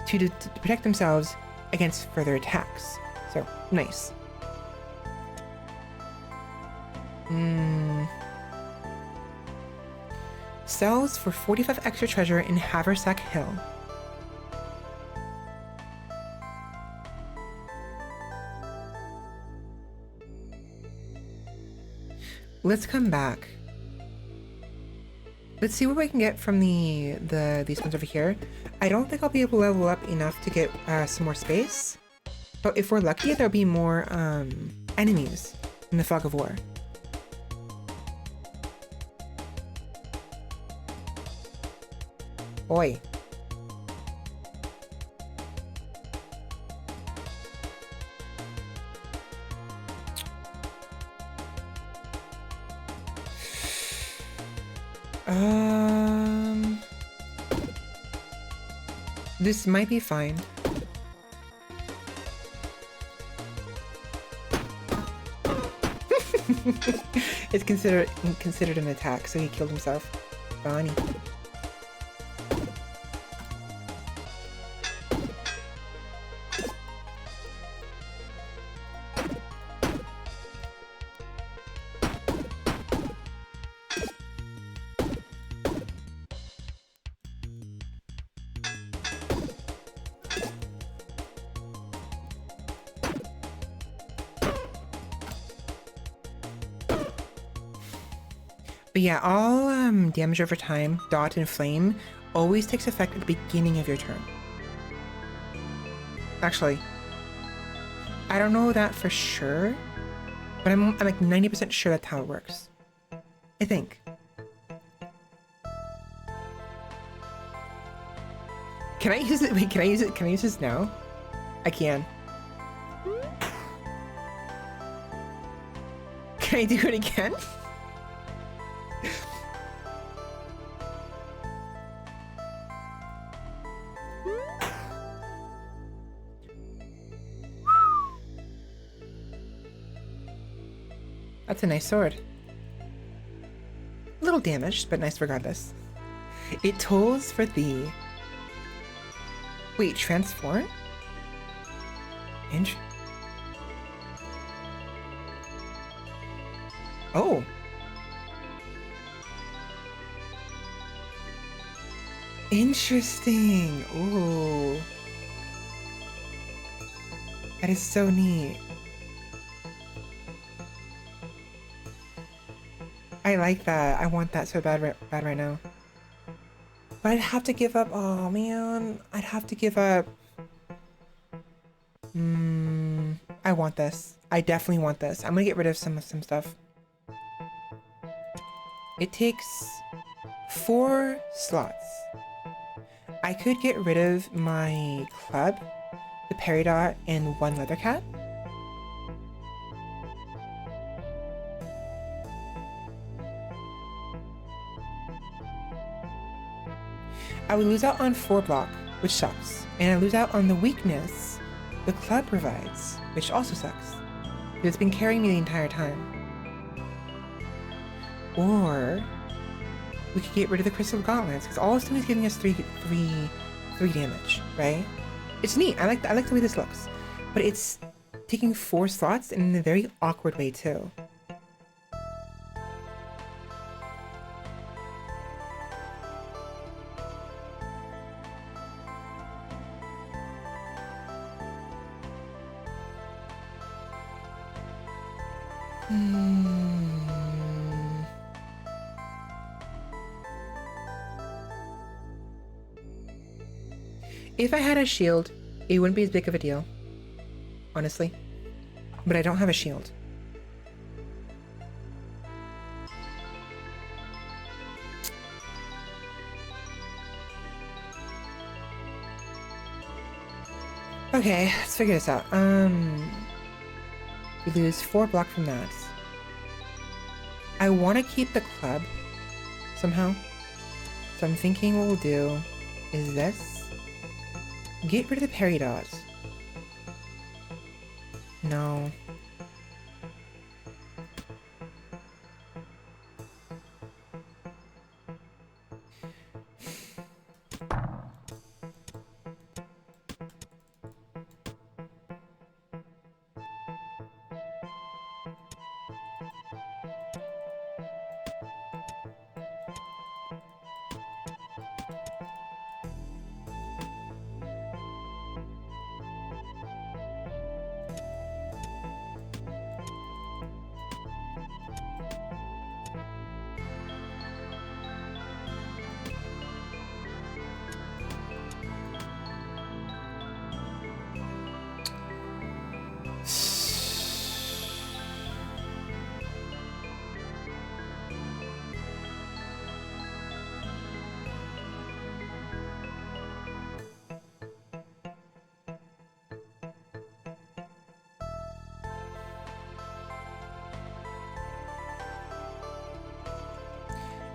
to protect themselves against further attacks. So, nice. Sells for 45 extra treasure in Haversack Hill. Let's come back. Let's see what we can get from these ones over here. I don't think I'll be able to level up enough to get some more space. But if we're lucky, there'll be more enemies in the Fog of War. Oi. This might be fine. It's considered an attack, so he killed himself. Bonnie. But yeah, all damage over time, dot and flame, always takes effect at the beginning of your turn. Actually, I don't know that for sure, but I'm like 90% sure that's how it works. I think. Can I use it? Wait, can I use it? Can I use this now? I can. Can I do it again? That's a nice sword. A little damaged, but nice regardless. It tolls for thee. Wait, transform? Oh. Interesting. Ooh. That is so neat. I like that. I want that so bad right now. But I'd have to give up. Oh man, I'd have to give up. I want this. I definitely want this. I'm gonna get rid of some stuff. It takes 4 slots. I could get rid of my club, the peridot, and 1 leather cap. I would lose out on 4 block, which sucks. And I lose out on the weakness the club provides, which also sucks. It's been carrying me the entire time. Or we could get rid of the Crystal Gauntlets, because all it's doing is giving us 3 damage, right? It's neat. I like the way this looks. But it's taking 4 slots and in a very awkward way too. If I had a shield, it wouldn't be as big of a deal, honestly. But I don't have a shield. Okay, let's figure this out. We lose 4 block from that. I want to keep the club somehow. So I'm thinking what we'll do is this. Get rid of the peridot. No.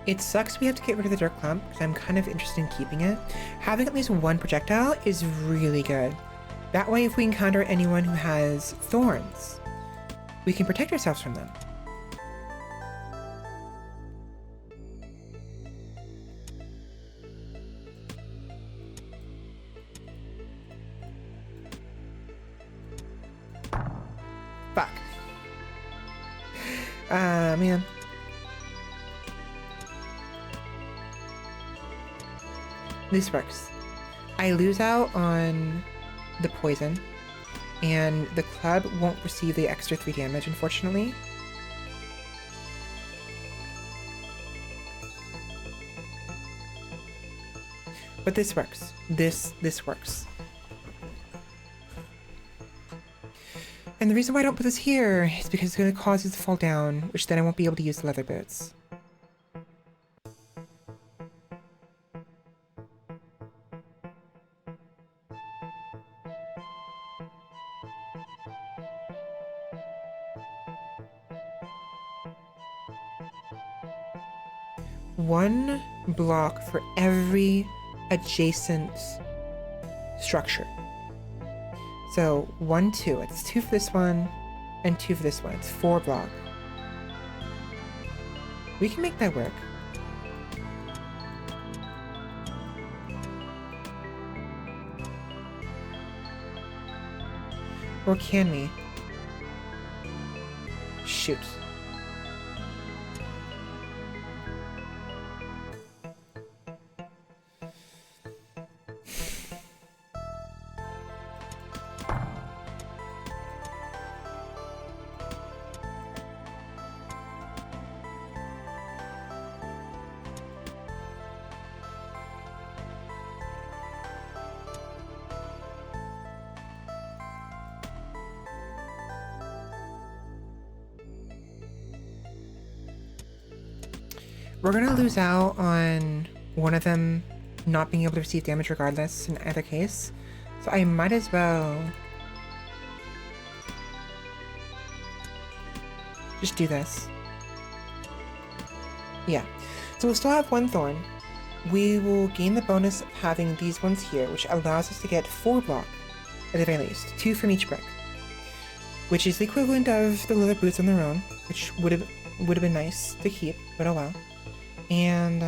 It sucks we have to get rid of the dirt clump, because I'm kind of interested in keeping it. Having at least one projectile is really good. That way, if we encounter anyone who has thorns, we can protect ourselves from them. Fuck. Man. This works. I lose out on the poison, and the club won't receive the extra 3 damage, unfortunately. But this works. This works. And the reason why I don't put this here is because it's going to cause it to fall down, which then I won't be able to use the leather boots. One block for every adjacent structure. So 1, 2. It's 2 for this one, and 2 for this one. It's 4 block. We can make that work. Or can we? Shoot. We're gonna lose out on one of them not being able to receive damage regardless in either case. So I might as well just do this. Yeah. So we'll still have 1 thorn. We will gain the bonus of having these ones here, which allows us to get 4 block at the very least, 2 from each brick, which is the equivalent of the leather boots on their own, which would have been nice to keep, but oh well. And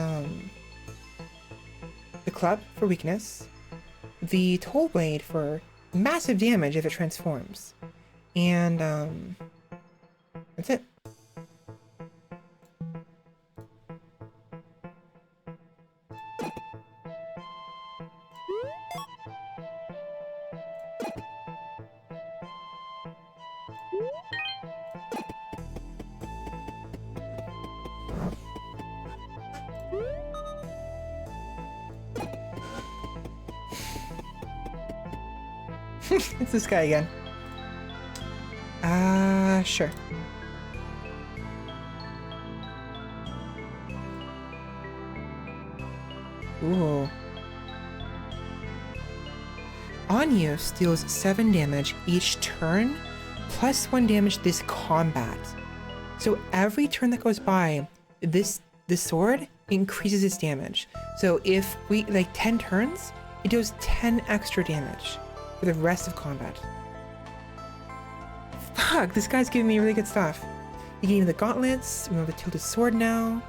the club for weakness, the toll blade for massive damage if it transforms, and that's it. It's this guy again. Sure. Ooh. Anyus deals 7 damage each turn, plus 1 damage this combat. So every turn that goes by, this sword increases its damage. So if we, 10 turns, it does 10 extra damage for the rest of combat. Fuck, this guy's giving me really good stuff. He gave me the gauntlets. We have the tilted sword now.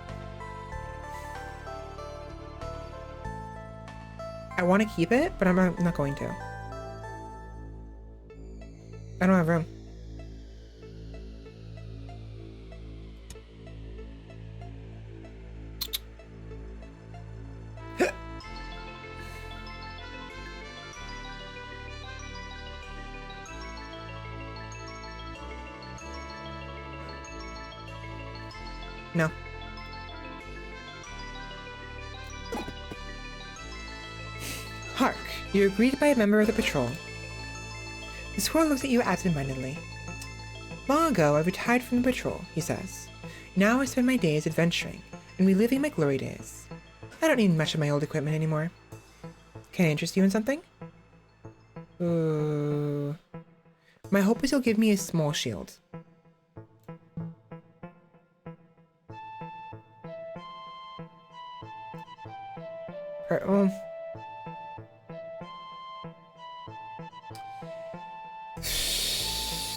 I want to keep it, but I'm not going to. I don't have room. No. Hark, you're greeted by a member of the patrol. The squirrel looks at you absentmindedly. Long ago, I retired from the patrol, he says. Now I spend my days adventuring and reliving my glory days. I don't need much of my old equipment anymore. Can I interest you in something? My hope is you'll give me a small shield.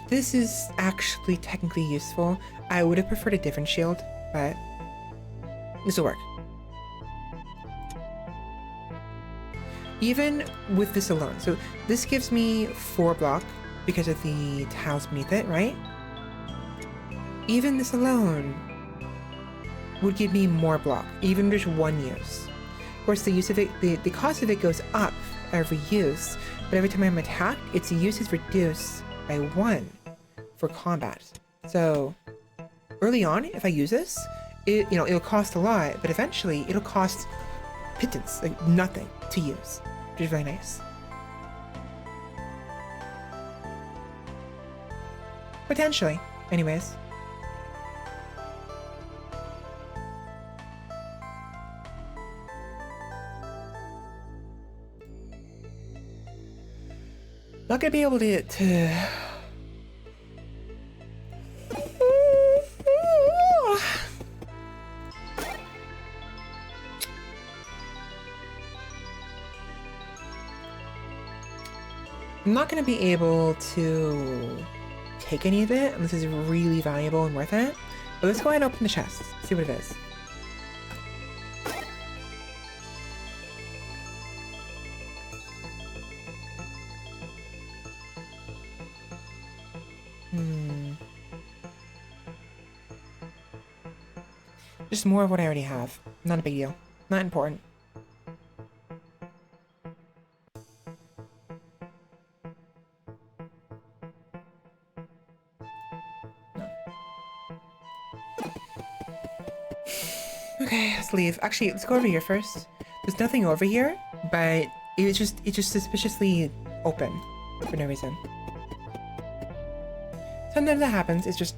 This is actually technically useful. I would have preferred a different shield, but this will work. Even with this alone, so this gives me 4 block because of the tiles beneath it, right? Even this alone would give me more block, even just 1 use. Of course, the use of it, the cost of it goes up every use, but every time I'm attacked, its use is reduced by 1 for combat. So early on, if I use this, it'll cost a lot, but eventually it'll cost pittance, like nothing to use, which is really nice. Potentially, anyways. Not gonna be able to... I'm not gonna be able to take any of it unless it's really valuable and worth it. But let's go ahead and open the chest, see what it is. Just more of what I already have. Not a big deal. Not important. No. Okay, let's leave. Actually, let's go over here first. There's nothing over here, but it's just suspiciously open for no reason. Sometimes that happens. It's just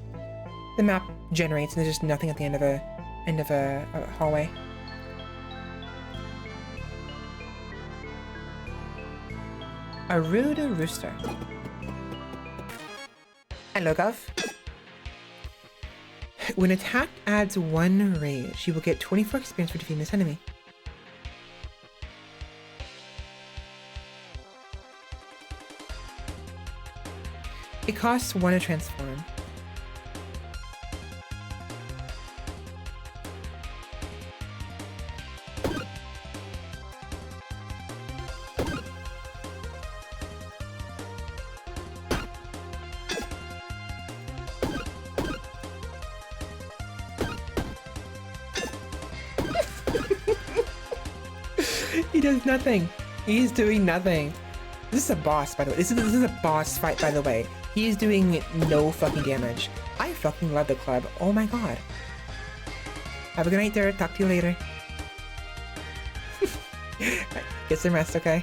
the map generates and there's just nothing at the end of a hallway. A rude rooster. Hello, Gov. When attacked adds 1 rage, you will get 24 experience for defeating this enemy. It costs 1 to transform. He does nothing. He's doing nothing. This is a boss, by the way. This is a boss fight, by the way. He is doing no fucking damage. I fucking love the club. Oh my god. Have a good night there. Talk to you later. Get some rest, okay?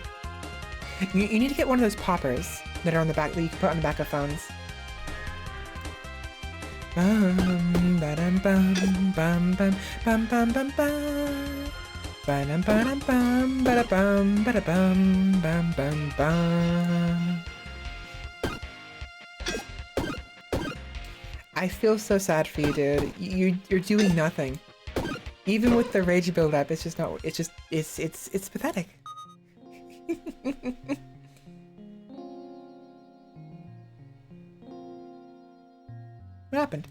You need to get one of those poppers that are on the back, that you can put on the back of phones. Bum, ba-dum, bum, bum, bum, bum, bum, bum, bum. Ba-dum, ba-dum, bum, ba-da-bum, ba-da-bum, bum, bum, bum. I feel so sad for you, dude. You're doing nothing. Even with the rage build-up, it's just not. It's pathetic. What happened?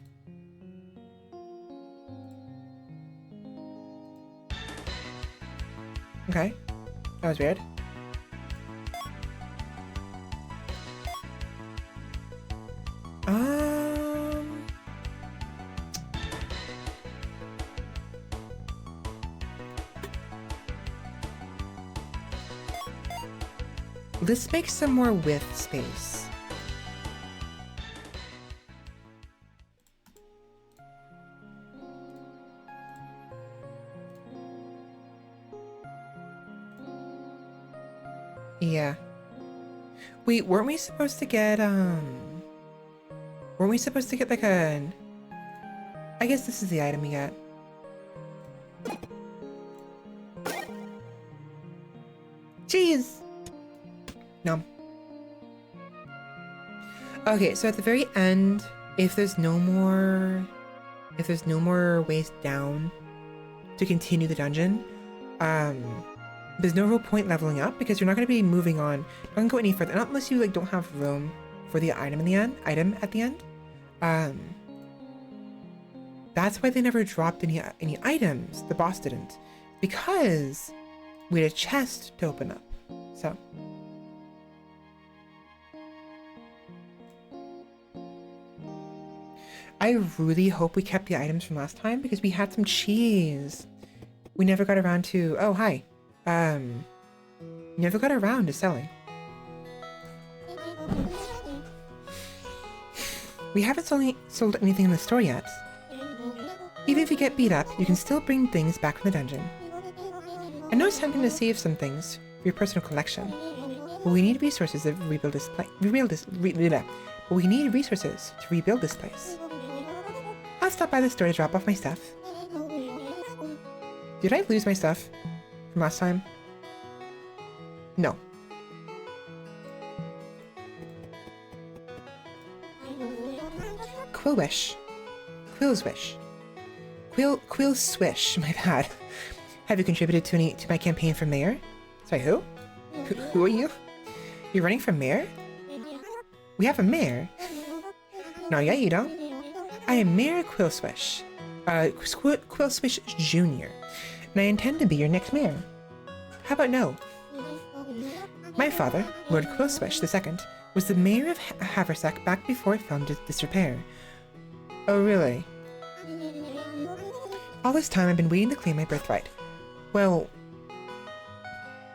Okay. That was weird. Let's make some more width space. Yeah. Wait, weren't we supposed to get, like a... I guess this is the item we get. Jeez! No. Okay, so at the very end, if there's no more ways down to continue the dungeon, there's no real point leveling up because you're not going to be moving on. You're not going to go any further, not unless you like don't have room for the item at the end. That's why they never dropped any items. The boss didn't, because we had a chest to open up. So. I really hope we kept the items from last time because we had some cheese. We never got around to... Oh, hi. Never got around to selling. We haven't sold anything in the store yet. Even if you get beat up, you can still bring things back from the dungeon. I know it's tempting to save some things for your personal collection, but we need resources to rebuild this place. But we need resources to rebuild this place. I'll stop by the store to drop off my stuff. Did I lose my stuff from last time? No. Quillwish. Quill's wish. Quill swish, my bad. Have you contributed to my campaign for mayor? Sorry, who? Who are you? You're running for mayor? We have a mayor? No, yeah, you don't. I am Mayor Quillswish. Quillswish Jr. And I intend to be your next mayor. How about no? My father, Lord Quillswish II, was the mayor of Haversack back before it fell into disrepair. Oh, really? All this time I've been waiting to claim my birthright. Well,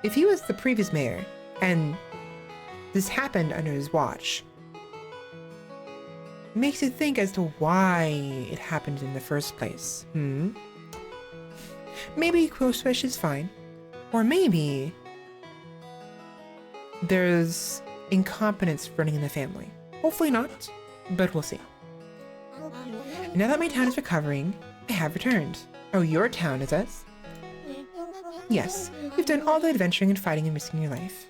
if he was the previous mayor, and this happened under his watch, makes you think as to why it happened in the first place. Maybe Quillswish is fine. Or maybe there's incompetence running in the family. Hopefully not, but we'll see. And now that my town is recovering, I have returned. Oh, your town, is it? Yes, you've done all the adventuring and fighting and risking your life.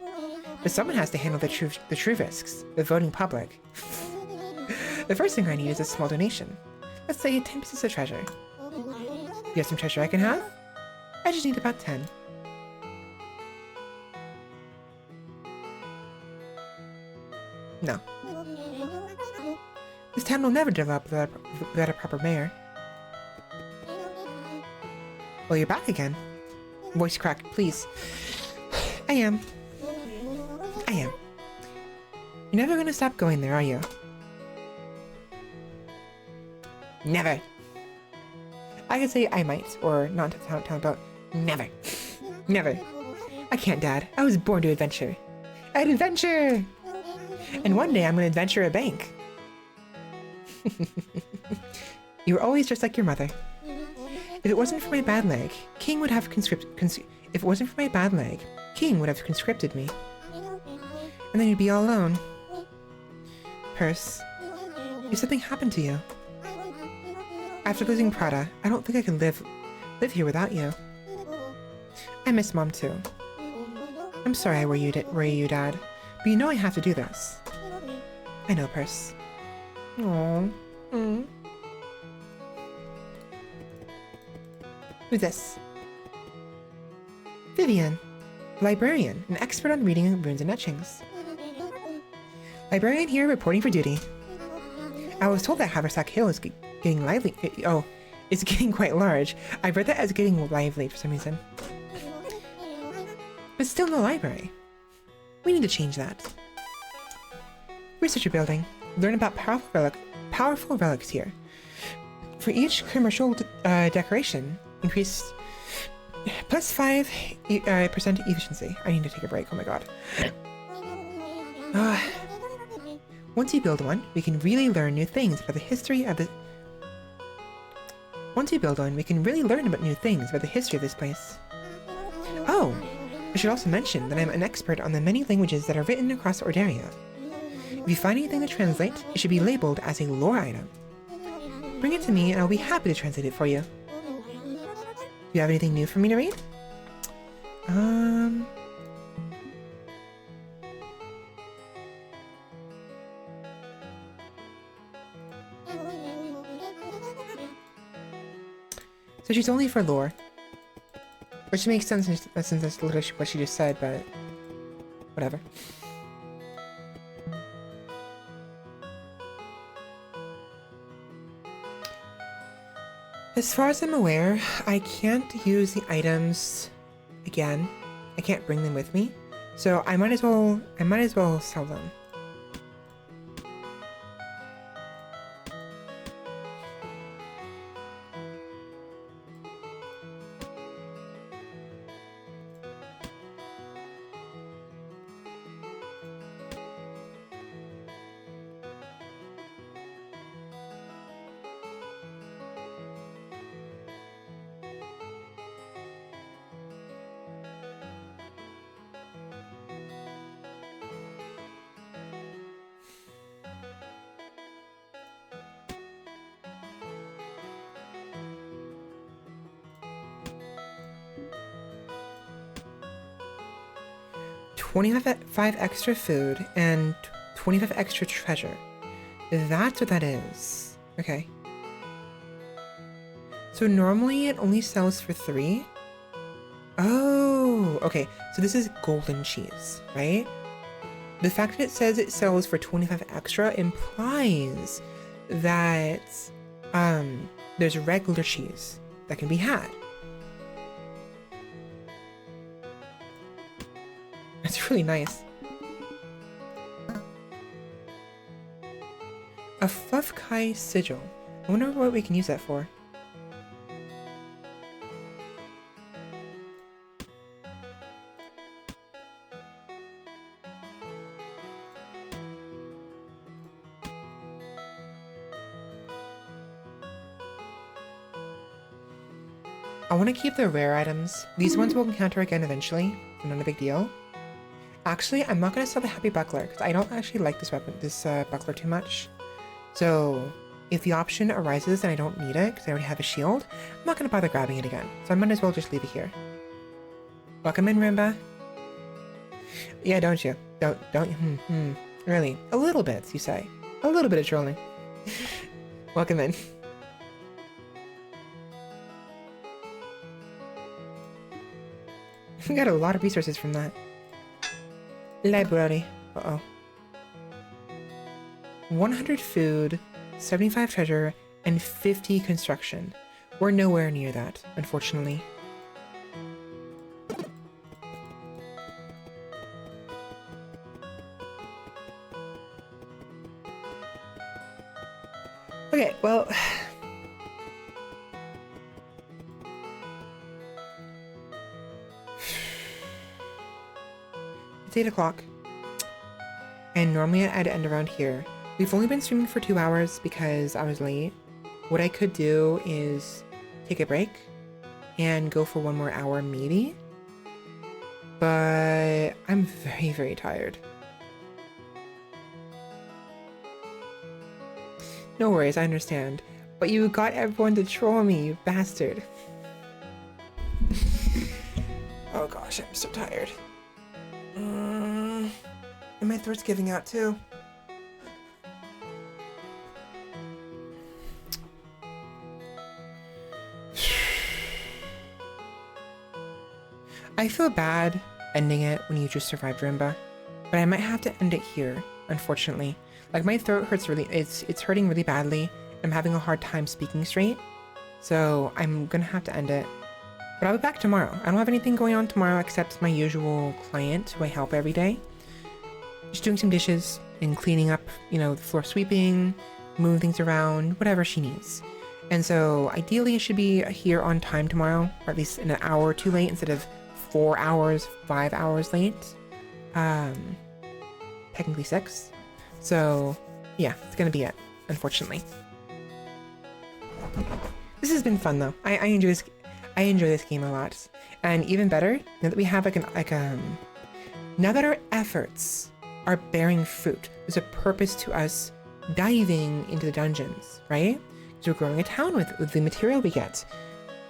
But someone has to handle the true risks, the voting public. The first thing I need is a small donation. Let's say 10 pieces of treasure. You have some treasure I can have? I just need about 10. No. This town will never develop without a proper mayor. Well, you're back again. Voice crack, please. I am. You're never gonna stop going there, are you? Never. I could say I might, or not to town about never. Never. I can't, Dad. I was born to adventure. An adventure! And one day I'm gonna adventure a bank. You were always just like your mother. If it wasn't for my bad leg, King would have conscripted me. And then you'd be all alone. Purse, if something happened to you. After losing Prada, I don't think I can live here without you. I miss Mom too. I'm sorry I worry you, Dad, but you know I have to do this. I know, Purse. Aww. Who's this? Vivian, librarian, an expert on reading runes and etchings. Librarian here reporting for duty. I was told that Haversack Hill is getting lively. Oh, it's getting quite large. I read that as getting lively for some reason. But still no library. We need to change that. Researcher building. Learn about powerful relics here. For each commercial decoration, increase plus 5% efficiency. I need to take a break. Oh my god. Once you build one, we can really learn new things about the history of the. Once you build one, we can really learn about new things about the history of this place. Oh, I should also mention that I'm an expert on the many languages that are written across Ordaria. If you find anything to translate, it should be labeled as a lore item. Bring it to me and I'll be happy to translate it for you. Do you have anything new for me to read? So she's only for lore. Which makes sense since that's literally what she just said, but whatever. As far as I'm aware, I can't use the items again. I can't bring them with me. So I might as well sell them. $25 extra food and 25 extra treasure. That's what that is. Okay. So normally it only sells for 3. Oh, okay. So this is golden cheese, right? The fact that it says it sells for 25 extra implies that there's regular cheese that can be had. That's really nice. A Fluff Kai sigil. I wonder what we can use that for. I want to keep the rare items. These ones we'll encounter again eventually, so not a big deal. Actually, I'm not going to sell the Happy Buckler, because I don't actually like this weapon, buckler too much. So, if the option arises and I don't need it, because I already have a shield, I'm not going to bother grabbing it again. So I might as well just leave it here. Welcome in, Rimba. Yeah, don't you? Don't you? Really? A little bit, you say? A little bit of trolling. Welcome in. We got a lot of resources from that. Library. Uh-oh. 100 food, 75 treasure, and 50 construction. We're nowhere near that, unfortunately. Okay, well... It's 8 o'clock. And normally I'd end around here. We've only been streaming for 2 hours because I was late. What I could do is take a break and go for 1 more hour maybe. But I'm very, very tired. No worries, I understand. But you got everyone to troll me, you bastard. Oh gosh, I'm so tired. And my throat's giving out too. I feel bad ending it when you just survived Rimba, but I might have to end it here, unfortunately. Like my throat hurts really, it's hurting really badly. I'm having a hard time speaking straight. So I'm gonna have to end it. But I'll be back tomorrow. I don't have anything going on tomorrow except my usual client who I help every day. Just doing some dishes and cleaning up, you know, the floor sweeping, moving things around, whatever she needs. And so ideally I should be here on time tomorrow, or at least an hour or two late instead of 4 hours, 5 hours late. Technically 6. So yeah, it's gonna be it, unfortunately. This has been fun though. I enjoy this. I enjoy this game a lot, and even better now that we have now that our efforts are bearing fruit. There's a purpose to us diving into the dungeons, right? Because we're growing a town with the material we get.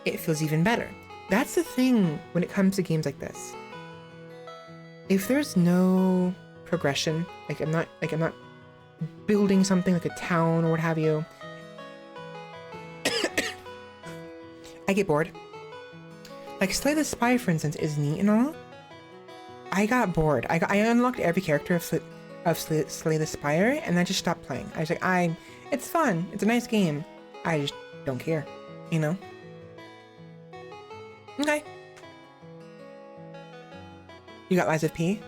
It feels even better. That's the thing when it comes to games like this. If there's no progression, like I'm not building something like a town or what have you, I get bored. Like Slay the Spy, for instance, is neat and all. I got bored. I unlocked every character of Slay the Spire, and I just stopped playing. I was like, it's fun. It's a nice game. I just don't care, you know? Okay. You got Lies of P?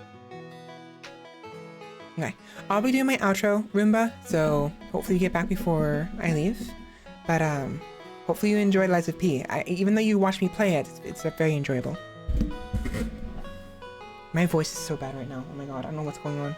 Okay. I'll be doing my outro, Roomba, so hopefully you get back before I leave. But, hopefully you enjoyed Lies of P. Even though you watched me play it, it's very enjoyable. My voice is so bad right now. Oh my god, I don't know what's going on.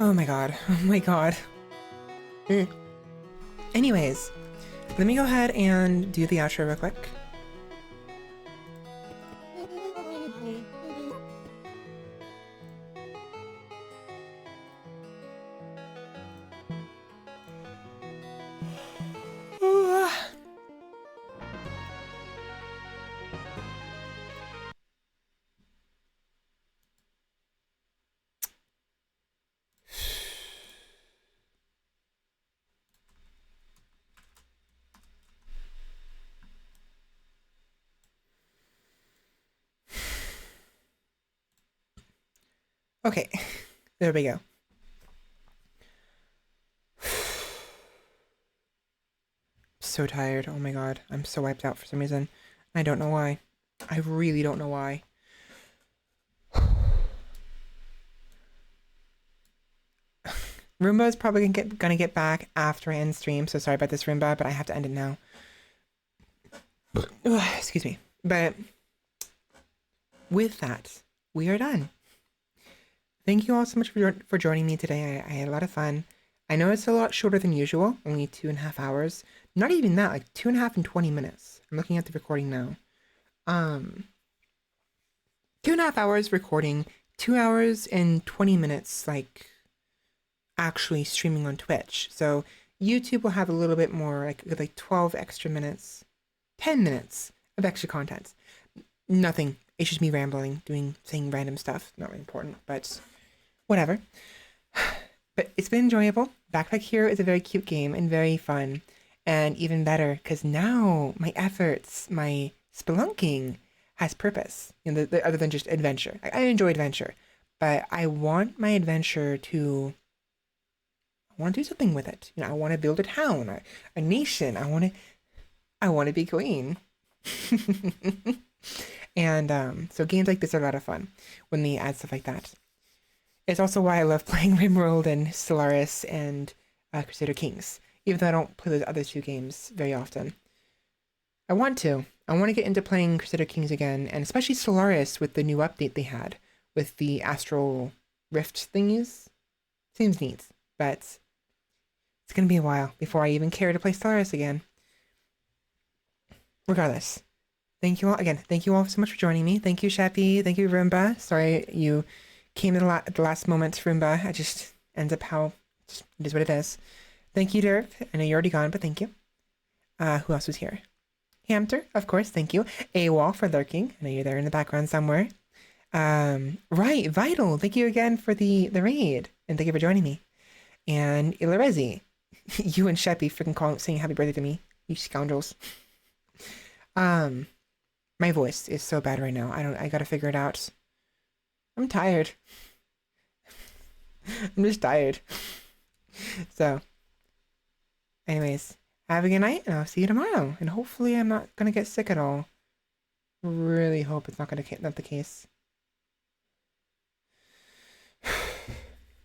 Oh my god. Oh my god. Anyways, let me go ahead and do the outro real quick. Okay, there we go. So tired. Oh my god, I'm so wiped out for some reason. I don't know why. I really don't know why. Roomba is probably gonna get back after I end stream, so sorry about this, Roomba, but I have to end it now. Excuse me. But with that, we are done. Thank you all so much for joining me today. I had a lot of fun. I know it's a lot shorter than usual, only 2.5 hours. Not even that, like 2.5 and 20 minutes. I'm looking at the recording now. 2.5 hours recording, 2 hours and 20 minutes, like actually streaming on Twitch. So YouTube will have a little bit more, like 12 extra minutes, 10 minutes of extra content. Nothing. It's just me rambling, saying random stuff. Not really important, but whatever. But it's been enjoyable. Backpack Hero is a very cute game and very fun. And even better, because now my efforts, my spelunking has purpose. You know, other than just adventure. I enjoy adventure, but I want my adventure to... I want to do something with it. You know, I want to build a town, a nation. I want to be queen. And so games like this are a lot of fun when they add stuff like that. It's also why I love playing RimWorld and Stellaris and Crusader Kings, even though I don't play those other two games very often. I want to get into playing Crusader Kings again, and especially Stellaris with the new update they had with the Astral Rift thingies. Seems neat, but it's gonna be a while before I even care to play Stellaris again. Regardless. Thank you all again. Thank you all so much for joining me. Thank you, Shappy. Thank you, Roomba. Sorry you came at the last moment, Roomba. I just ends up how it is what it is. Thank you, Derp. I know you're already gone, but thank you. Who else was here? Hamster, of course. Thank you. AWOL for lurking. I know you're there in the background somewhere. Right, Vital. Thank you again for the raid, and thank you for joining me. And Ilarezi, you and Sheppy freaking calling saying happy birthday to me, you scoundrels. Um, my voice is so bad right now. I gotta figure it out. I'm tired. I'm just tired. So, anyways, have a good night, and I'll see you tomorrow. And hopefully, I'm not gonna get sick at all. Really hope it's not the case.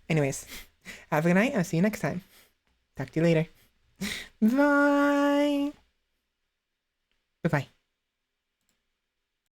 Anyways, have a good night. I'll see you next time. Talk to you later. Bye. Bye-bye.